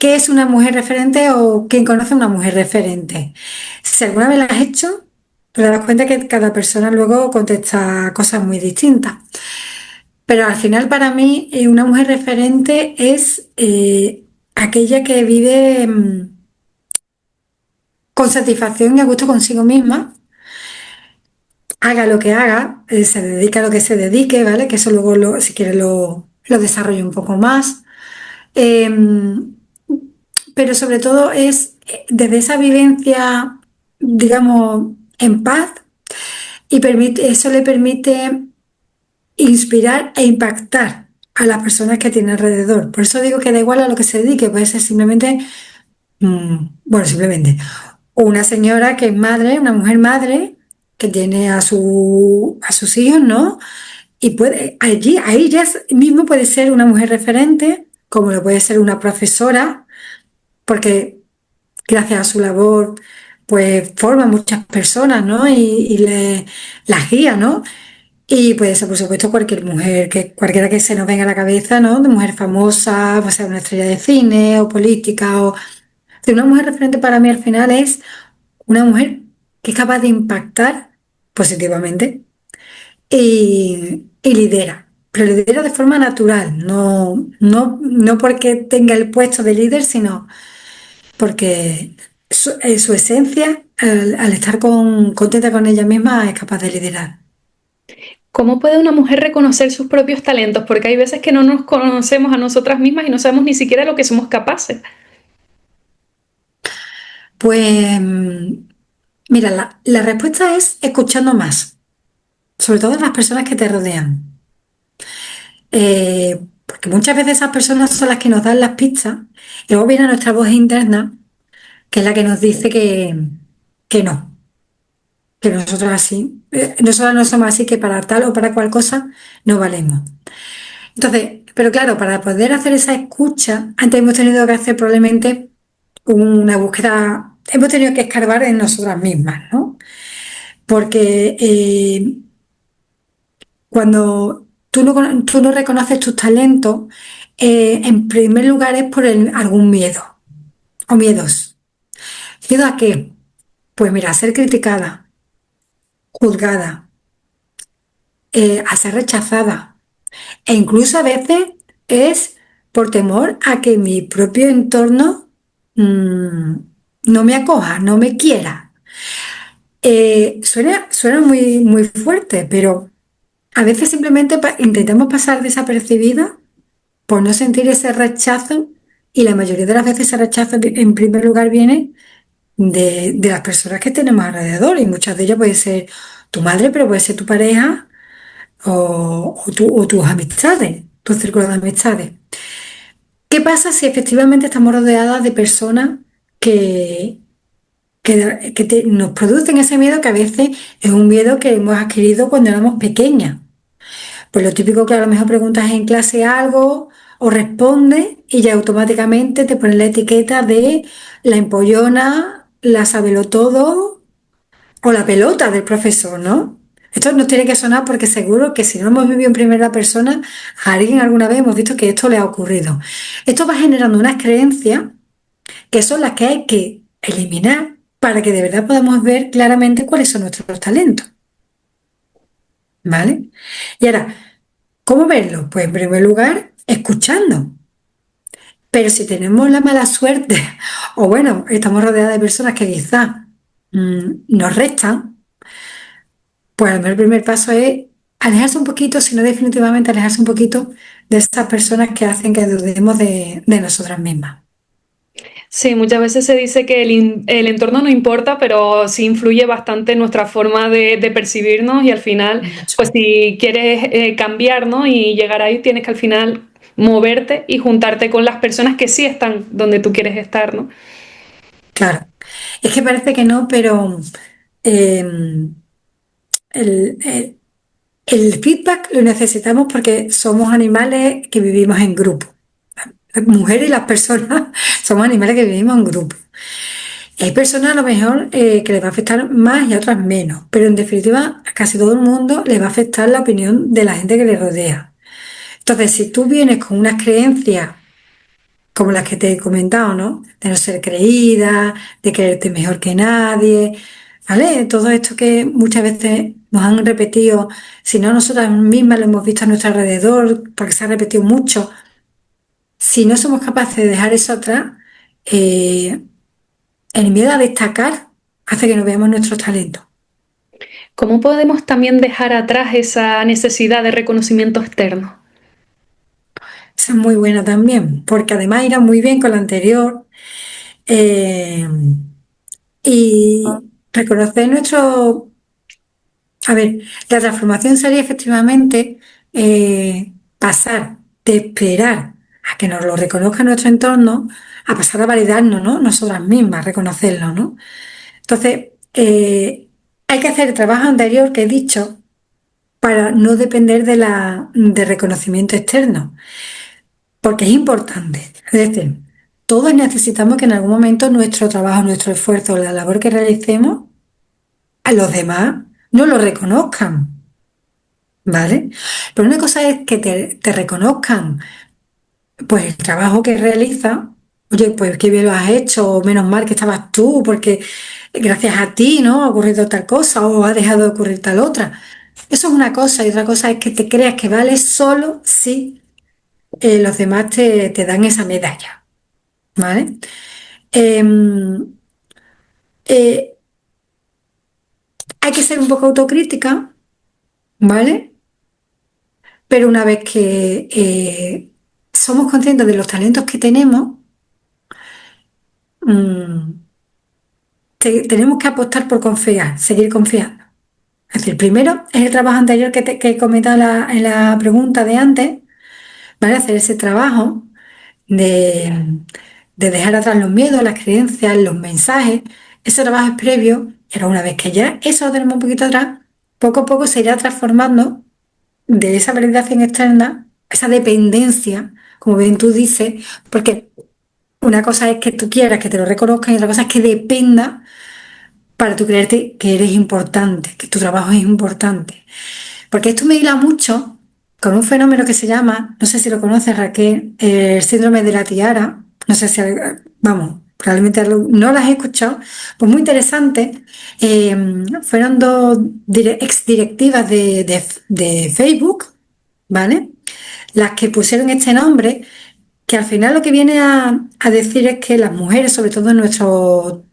es una mujer referente o quién conoce a una mujer referente? Si alguna vez la has hecho, te das cuenta que cada persona luego contesta cosas muy distintas. Pero al final para mí una mujer referente es aquella que vive con satisfacción y a gusto consigo misma, haga lo que haga, se dedique a lo que se dedique, ¿vale? Que eso luego, si quieres, lo desarrollo un poco más. Eh, pero sobre todo es desde esa vivencia, digamos, en paz y eso le permite inspirar e impactar a las personas que tiene alrededor. Por eso digo que da igual a lo que se dedique, puede ser simplemente, simplemente una señora que es madre, una mujer madre, que tiene a sus hijos, ¿no? Y ahí ya mismo puede ser una mujer referente, como lo puede ser una profesora, porque gracias a su labor, pues forma muchas personas, ¿no? Y las guía, ¿no? Y puede ser, por supuesto, cualquiera que se nos venga a la cabeza, ¿no? De mujer famosa, pues sea una estrella de cine o política o... Una mujer referente para mí al final es una mujer que es capaz de impactar positivamente y lidera, pero lidera de forma natural, no porque tenga el puesto de líder, sino porque su esencia, al estar contenta con ella misma, es capaz de liderar. ¿Cómo puede una mujer reconocer sus propios talentos? Porque hay veces que no nos conocemos a nosotras mismas y no sabemos ni siquiera lo que somos capaces. Pues mira, la respuesta es escuchando más, sobre todo en las personas que te rodean. Porque muchas veces esas personas son las que nos dan las pistas y luego viene nuestra voz interna, que es la que nos dice que no, que nosotros así, nosotros no somos así, que para tal o para cual cosa no valemos. Entonces, pero claro, para poder hacer esa escucha, antes hemos tenido que hacer probablemente una búsqueda, hemos tenido que escarbar en nosotras mismas, ¿no? Porque cuando tú no reconoces tus talentos, en primer lugar es por algún miedo o miedos. ¿Miedo a qué? Pues mira, a ser criticada, juzgada, a ser rechazada. E incluso a veces es por temor a que mi propio entorno no me acoja, no me quiera. Suena muy, muy fuerte, pero a veces simplemente intentamos pasar desapercibida por no sentir ese rechazo, y la mayoría de las veces ese rechazo en primer lugar viene de las personas que tenemos alrededor, y muchas de ellas puede ser tu madre, pero puede ser tu pareja o tus amistades, tu círculo de amistades. ¿Qué pasa si efectivamente estamos rodeadas de personas que, nos producen ese miedo, que a veces es un miedo que hemos adquirido cuando éramos pequeñas? Pues lo típico, que a lo mejor preguntas en clase algo o respondes y ya automáticamente te ponen la etiqueta de la empollona, la sabelotodo o la pelota del profesor, ¿no? Esto nos tiene que sonar, porque seguro que si no lo hemos vivido en primera persona, a alguien alguna vez hemos visto que esto le ha ocurrido. Esto va generando unas creencias que son las que hay que eliminar para que de verdad podamos ver claramente cuáles son nuestros talentos. ¿Vale? Y ahora, ¿cómo verlo? Pues en primer lugar, escuchando. Pero si tenemos la mala suerte, o bueno, estamos rodeadas de personas que quizás nos restan, pues el primer paso es alejarse un poquito, si no definitivamente alejarse un poquito de esas personas que hacen que dudemos de nosotras mismas. Sí, muchas veces se dice que el entorno no importa, pero sí influye bastante en nuestra forma de percibirnos, y al final, pues si quieres cambiar, ¿no? Y llegar ahí, tienes que al final moverte y juntarte con las personas que sí están donde tú quieres estar, ¿no? Claro, es que parece que no, pero eh, el, el- el feedback lo necesitamos porque somos animales que vivimos en grupo. Las mujeres y las personas somos animales que vivimos en grupo. Y hay personas a lo mejor que les va a afectar más y a otras menos, pero en definitiva a casi todo el mundo le va a afectar la opinión de la gente que le rodea. Entonces, si tú vienes con unas creencias como las que te he comentado, ¿no? De no ser creída, de quererte mejor que nadie, ¿vale? Todo esto que muchas veces nos han repetido, si no nosotras mismas lo hemos visto a nuestro alrededor, porque se ha repetido mucho. Si no somos capaces de dejar eso atrás, eh, el miedo a destacar hace que no veamos nuestros talentos. ¿Cómo podemos también dejar atrás esa necesidad de reconocimiento externo? Esa es muy buena también, porque además irá muy bien con la anterior. eh, y reconocer nuestro... A ver, la transformación sería efectivamente pasar de esperar a que nos lo reconozca nuestro entorno, a pasar a validarnos, ¿no? Nosotras mismas, reconocerlo, ¿no? Entonces, hay que hacer el trabajo anterior que he dicho para no depender de reconocimiento externo, porque es importante. Es decir, todos necesitamos que en algún momento nuestro trabajo, nuestro esfuerzo, la labor que realicemos, a los demás no lo reconozcan, ¿vale? Pero una cosa es que te reconozcan, pues el trabajo que realizas. Oye, pues qué bien lo has hecho, o menos mal que estabas tú, porque gracias a ti, ¿no? Ha ocurrido tal cosa o ha dejado de ocurrir tal otra. Eso es una cosa, y otra cosa es que te creas que vales solo si los demás te dan esa medalla, ¿vale? Em, eh, Hay que ser un poco autocrítica, ¿vale? Pero una vez que somos conscientes de los talentos que tenemos, mm, tenemos que apostar por confiar, seguir confiando. Es decir, primero es el trabajo anterior que he comentado en la pregunta de antes, ¿vale? Hacer ese trabajo de, de dejar atrás los miedos, las creencias, los mensajes. Ese trabajo es previo, pero una vez que ya eso lo tenemos un poquito atrás, poco a poco se irá transformando de esa validación externa, esa dependencia, como bien tú dices, porque una cosa es que tú quieras que te lo reconozcan y otra cosa es que dependa para tú creerte que eres importante, que tu trabajo es importante. Porque esto me hila mucho con un fenómeno que se llama, no sé si lo conoces Raquel, el síndrome de la tiara. No sé si, vamos, probablemente no las he escuchado. Pues muy interesante. Fueron dos ex directivas de Facebook, ¿vale? Las que pusieron este nombre, que al final lo que viene a decir es que las mujeres, sobre todo en nuestro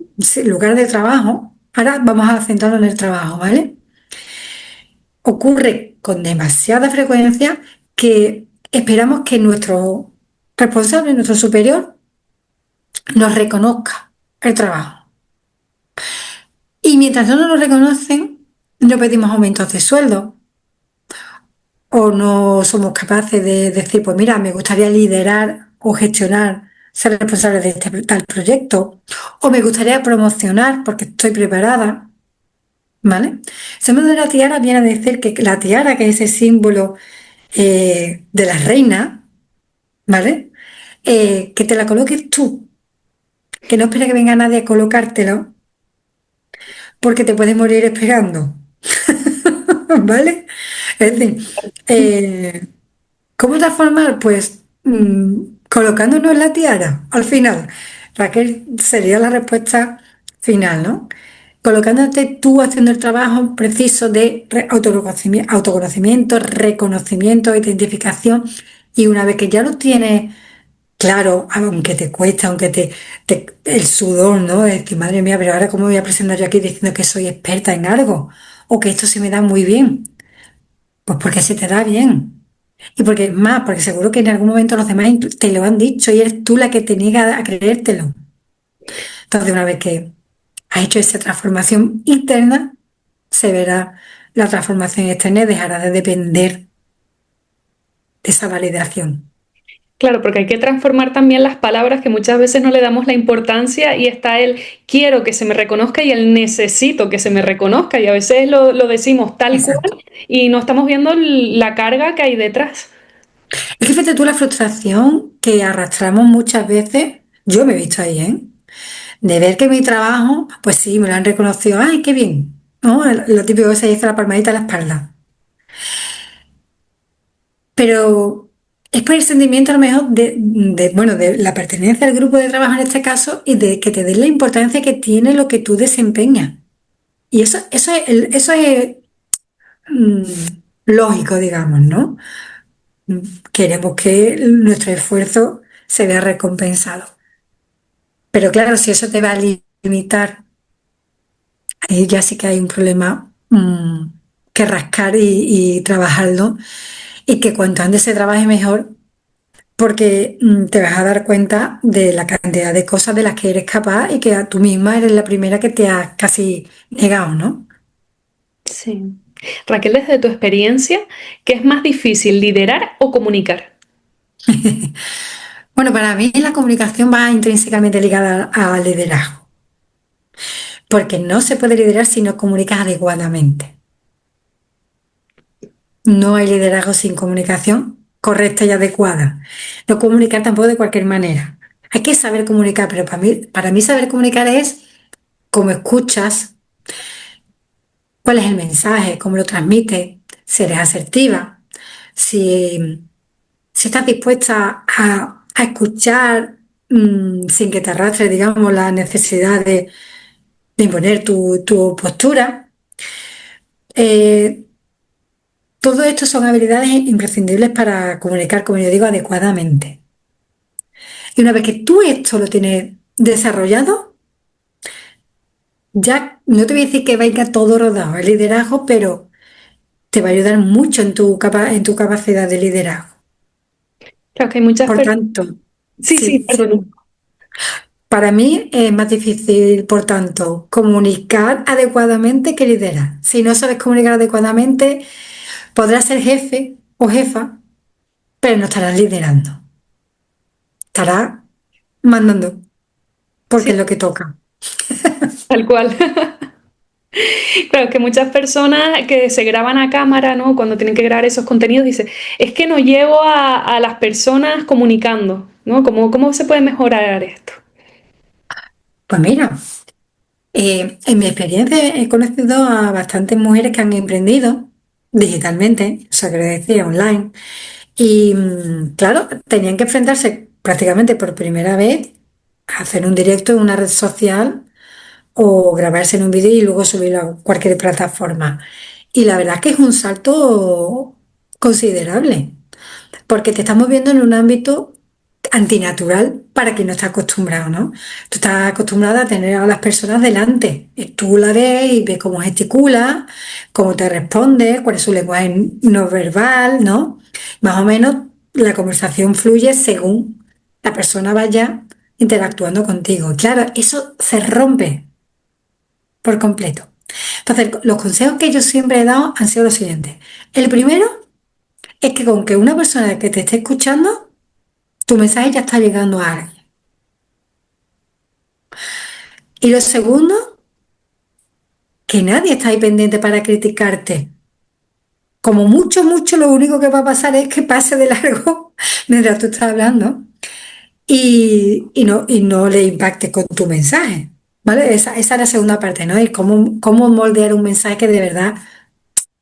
lugar de trabajo, ahora vamos a centrarnos en el trabajo, ¿vale? Ocurre con demasiada frecuencia que esperamos que nuestro responsable, nuestro superior, nos reconozca el trabajo. Y mientras no nos lo reconocen, no pedimos aumentos de sueldo o no somos capaces de decir, pues mira, me gustaría liderar o gestionar, ser responsable de este tal proyecto, o me gustaría promocionar porque estoy preparada, ¿vale? El símbolo de la tiara viene a decir que la tiara, que es ese símbolo de la reina, ¿vale? Que te la coloques tú, que no espera que venga nadie a colocártelo, porque te puedes morir esperando, ¿vale? Es decir, ¿cómo transformar? Pues colocándonos en la tiara, al final. Raquel, sería la respuesta final, ¿no? Colocándote tú haciendo el trabajo preciso de autoconocimiento, reconocimiento, identificación, y una vez que ya lo tienes claro, aunque te cuesta, aunque el sudor, ¿no? De decir, madre mía, pero ahora cómo me voy a presentar yo aquí diciendo que soy experta en algo, o que esto se me da muy bien. Pues porque se te da bien. Y porque más, porque seguro que en algún momento los demás te lo han dicho y eres tú la que te niega a creértelo. Entonces, una vez que has hecho esa transformación interna, se verá la transformación externa y dejará de depender de esa validación. Claro, porque hay que transformar también las palabras que muchas veces no le damos la importancia y está el quiero que se me reconozca y el necesito que se me reconozca y a veces lo decimos tal Exacto. cual y no estamos viendo la carga que hay detrás. Es que fíjate tú la frustración que arrastramos muchas veces, yo me he visto ahí, ¿eh? De ver que mi trabajo, pues sí, me lo han reconocido, ¡ay, qué bien! ¿No? Lo típico que se dice la palmadita a la espalda. Pero es por el sentimiento a lo mejor bueno, de la pertenencia al grupo de trabajo en este caso y de que te den la importancia que tiene lo que tú desempeñas. Y eso es mm, lógico, digamos, ¿no? Queremos que nuestro esfuerzo se vea recompensado. Pero claro, si eso te va a limitar, ahí ya sí que hay un problema que rascar y trabajarlo. Y que cuanto antes se trabaje mejor, porque te vas a dar cuenta de la cantidad de cosas de las que eres capaz y que tú misma eres la primera que te has casi negado, ¿no? Sí. Raquel, desde tu experiencia, ¿qué es más difícil, liderar o comunicar? Bueno, para mí la comunicación va intrínsecamente ligada al liderazgo, porque no se puede liderar si no comunicas adecuadamente. No hay liderazgo sin comunicación correcta y adecuada. No comunicar tampoco de cualquier manera. Hay que saber comunicar, pero para mí saber comunicar es cómo escuchas, cuál es el mensaje, cómo lo transmites, si eres asertiva, si, si estás dispuesta a escuchar sin que te arrastre, digamos, la necesidad de imponer tu postura. Eh, Todo esto son habilidades imprescindibles para comunicar, como yo digo, adecuadamente. Y una vez que tú esto lo tienes desarrollado, ya no te voy a decir que venga todo rodado el liderazgo, pero te va a ayudar mucho en tu capacidad de liderazgo. Claro que hay muchas Por personas. tanto, Sí, sí, sí, perdón. para mí es más difícil, por tanto, comunicar adecuadamente que liderar. Si no sabes comunicar adecuadamente, podrás ser jefe o jefa, pero no estarás liderando, estarás mandando, porque es Sí, lo que toca. tal cual. Claro, que muchas personas que se graban a cámara, ¿no? Cuando tienen que grabar esos contenidos, dicen, es que no llevo a las personas comunicando, ¿no? ¿Cómo se puede mejorar esto? Pues mira, en mi experiencia he conocido a bastantes mujeres que han emprendido digitalmente, o sea, quiero decir, online, y claro, tenían que enfrentarse prácticamente por primera vez a hacer un directo en una red social o grabarse en un vídeo y luego subirlo a cualquier plataforma. Y la verdad es que es un salto considerable, porque te estamos viendo en un ámbito antinatural para quien no está acostumbrado, ¿no? Tú estás acostumbrada a tener a las personas delante. Y tú la ves y ves cómo gesticula, cómo te responde, cuál es su lenguaje no verbal, ¿no? Más o menos la conversación fluye según la persona vaya interactuando contigo. Y claro, eso se rompe por completo. Entonces, los consejos que yo siempre he dado han sido los siguientes. El primero es que con que una persona que te esté escuchando, tu mensaje ya está llegando a alguien. Y lo segundo, que nadie está ahí pendiente para criticarte. Como mucho, mucho, lo único que va a pasar es que pase de largo mientras tú estás hablando y no le impacte con tu mensaje. ¿Vale? Esa es la segunda parte, ¿no? Es cómo moldear un mensaje que de verdad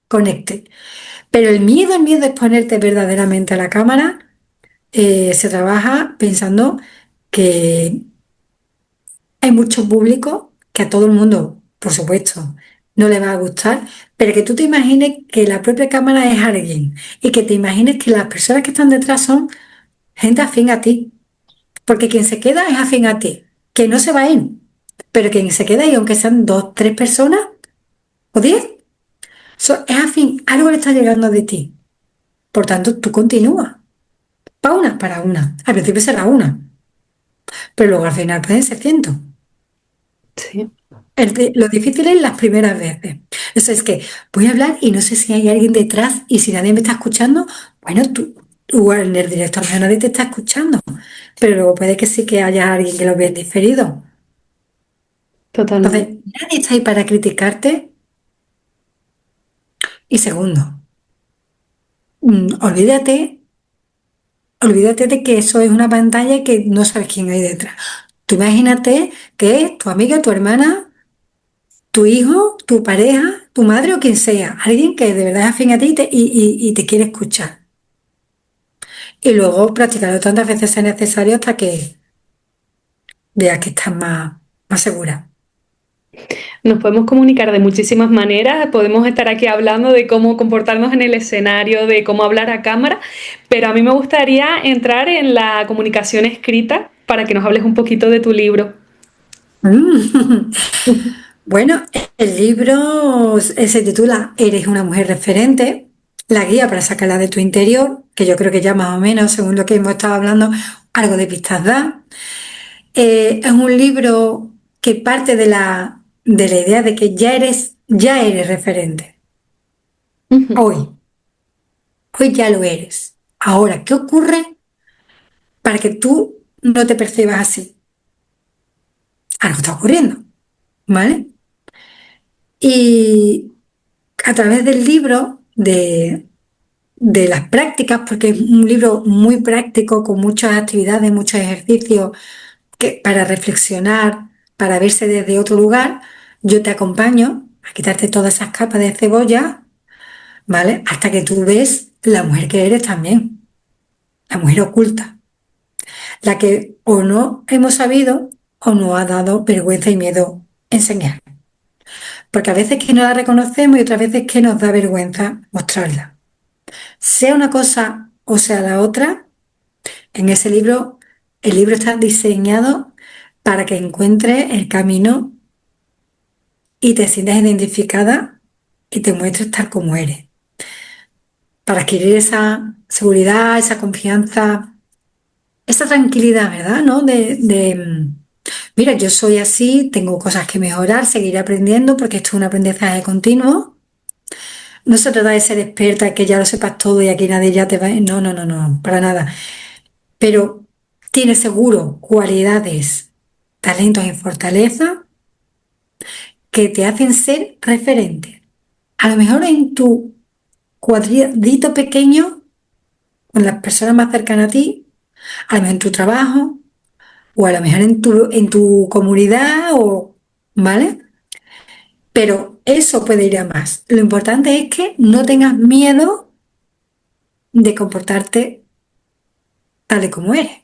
conecte. Pero el miedo es ponerte verdaderamente a la cámara. Se trabaja pensando que hay mucho público que a todo el mundo, por supuesto, no le va a gustar, pero que tú te imagines que la propia cámara es alguien y que te imagines que las personas que están detrás son gente afín a ti, porque quien se queda es afín a ti, que no se va a ir, pero quien se queda y aunque sean dos, tres personas o 10, es afín, algo le está llegando de ti. Por tanto, tú continúas. Para una. Al principio será una, pero luego al final pueden ser cientos. Sí, Lo difícil es las primeras veces. Eso es que voy a hablar y no sé si hay alguien detrás y si nadie me está escuchando, bueno, tú en el directo a lo mejor nadie te está escuchando, pero luego puede que sí que haya alguien que lo vea en diferido. totalmente. Entonces, nadie está ahí para criticarte. Y segundo, olvídate, olvídate de que eso es una pantalla y que no sabes quién hay detrás. Tú imagínate que es tu amiga, tu hermana, tu hijo, tu pareja, tu madre o quien sea, alguien que de verdad es afín a ti y te quiere escuchar. Y luego practicarlo tantas veces sea necesario hasta que veas que estás más segura. Nos podemos comunicar de muchísimas maneras, podemos estar aquí hablando de cómo comportarnos en el escenario, de cómo hablar a cámara, pero a mí me gustaría entrar en la comunicación escrita para que nos hables un poquito de tu libro. Mm. Bueno, el libro se titula Eres una mujer referente, la guía para sacarla de tu interior, que yo creo que ya más o menos, según lo que hemos estado hablando, algo de pistas da. Es un libro que parte de la idea de que ya eres referente. Ujú. Hoy ya lo eres. Ahora, ¿qué ocurre para que tú no te percibas así? Algo está ocurriendo, ¿vale? Y a través del libro, de las prácticas, porque es un libro muy práctico, con muchas actividades, muchos ejercicios para reflexionar, para verse desde otro lugar, yo te acompaño a quitarte todas esas capas de cebolla, ¿vale? Hasta que tú ves la mujer que eres también, la mujer oculta, la que o no hemos sabido o nos ha dado vergüenza y miedo enseñar. Porque a veces que no la reconocemos y otras veces que nos da vergüenza mostrarla. Sea una cosa o sea la otra, en ese libro, el libro está diseñado para que encuentres el camino y te sientas identificada y te muestres tal como eres. Para adquirir esa seguridad, esa confianza, esa tranquilidad, ¿verdad? ¿No? Mira, yo soy así, tengo cosas que mejorar, seguiré aprendiendo porque esto es un aprendizaje continuo, No se trata de ser experta, que ya lo sepas todo y aquí nadie ya te va. No, no, no, no, para nada. Pero tienes seguro cualidades, talentos y fortalezas que te hacen ser referente. A lo mejor en tu cuadrito pequeño, con las personas más cercanas a ti, a lo mejor en tu trabajo, o a lo mejor en tu comunidad, o, ¿vale? Pero eso puede ir a más. Lo importante es que no tengas miedo de comportarte tal y como eres.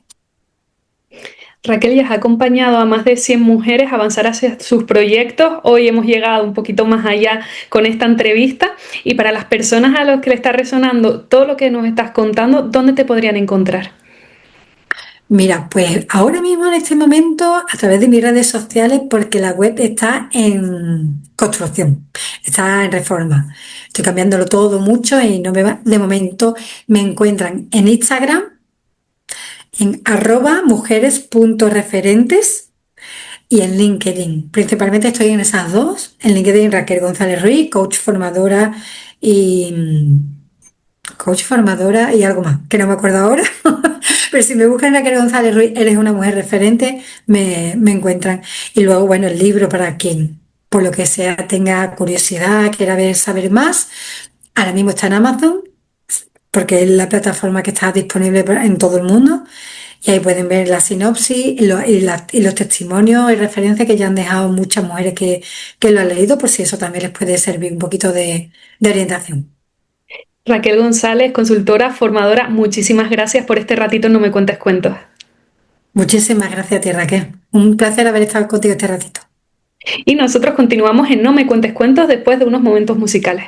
Raquel ya has acompañado a más de 100 mujeres a avanzar hacia sus proyectos. Hoy hemos llegado un poquito más allá con esta entrevista. Y para las personas a las que le está resonando todo lo que nos estás contando, ¿dónde te podrían encontrar? Mira, pues ahora mismo en este momento a través de mis redes sociales porque la web está en construcción, está en reforma. Estoy cambiándolo todo mucho y no me va. De momento me encuentran en Instagram en @mujeres.referentes y en LinkedIn. Principalmente estoy en esas dos. En LinkedIn Raquel González Ruiz, y coach formadora y algo más, que no me acuerdo ahora. Pero si me buscan Raquel González Ruiz, eres una mujer referente, me encuentran. Y luego, bueno, el libro para quien, por lo que sea, tenga curiosidad, quiera saber más. Ahora mismo está en Amazon, porque es la plataforma que está disponible en todo el mundo. Y ahí pueden ver la sinopsis y los testimonios y referencias que ya han dejado muchas mujeres que lo han leído, por si eso también les puede servir un poquito de orientación. Raquel González, consultora, formadora, muchísimas gracias por este ratito en No Me Cuentes Cuentos. Muchísimas gracias a ti, Raquel. Un placer haber estado contigo este ratito. Y nosotros continuamos en No Me Cuentes Cuentos después de unos momentos musicales.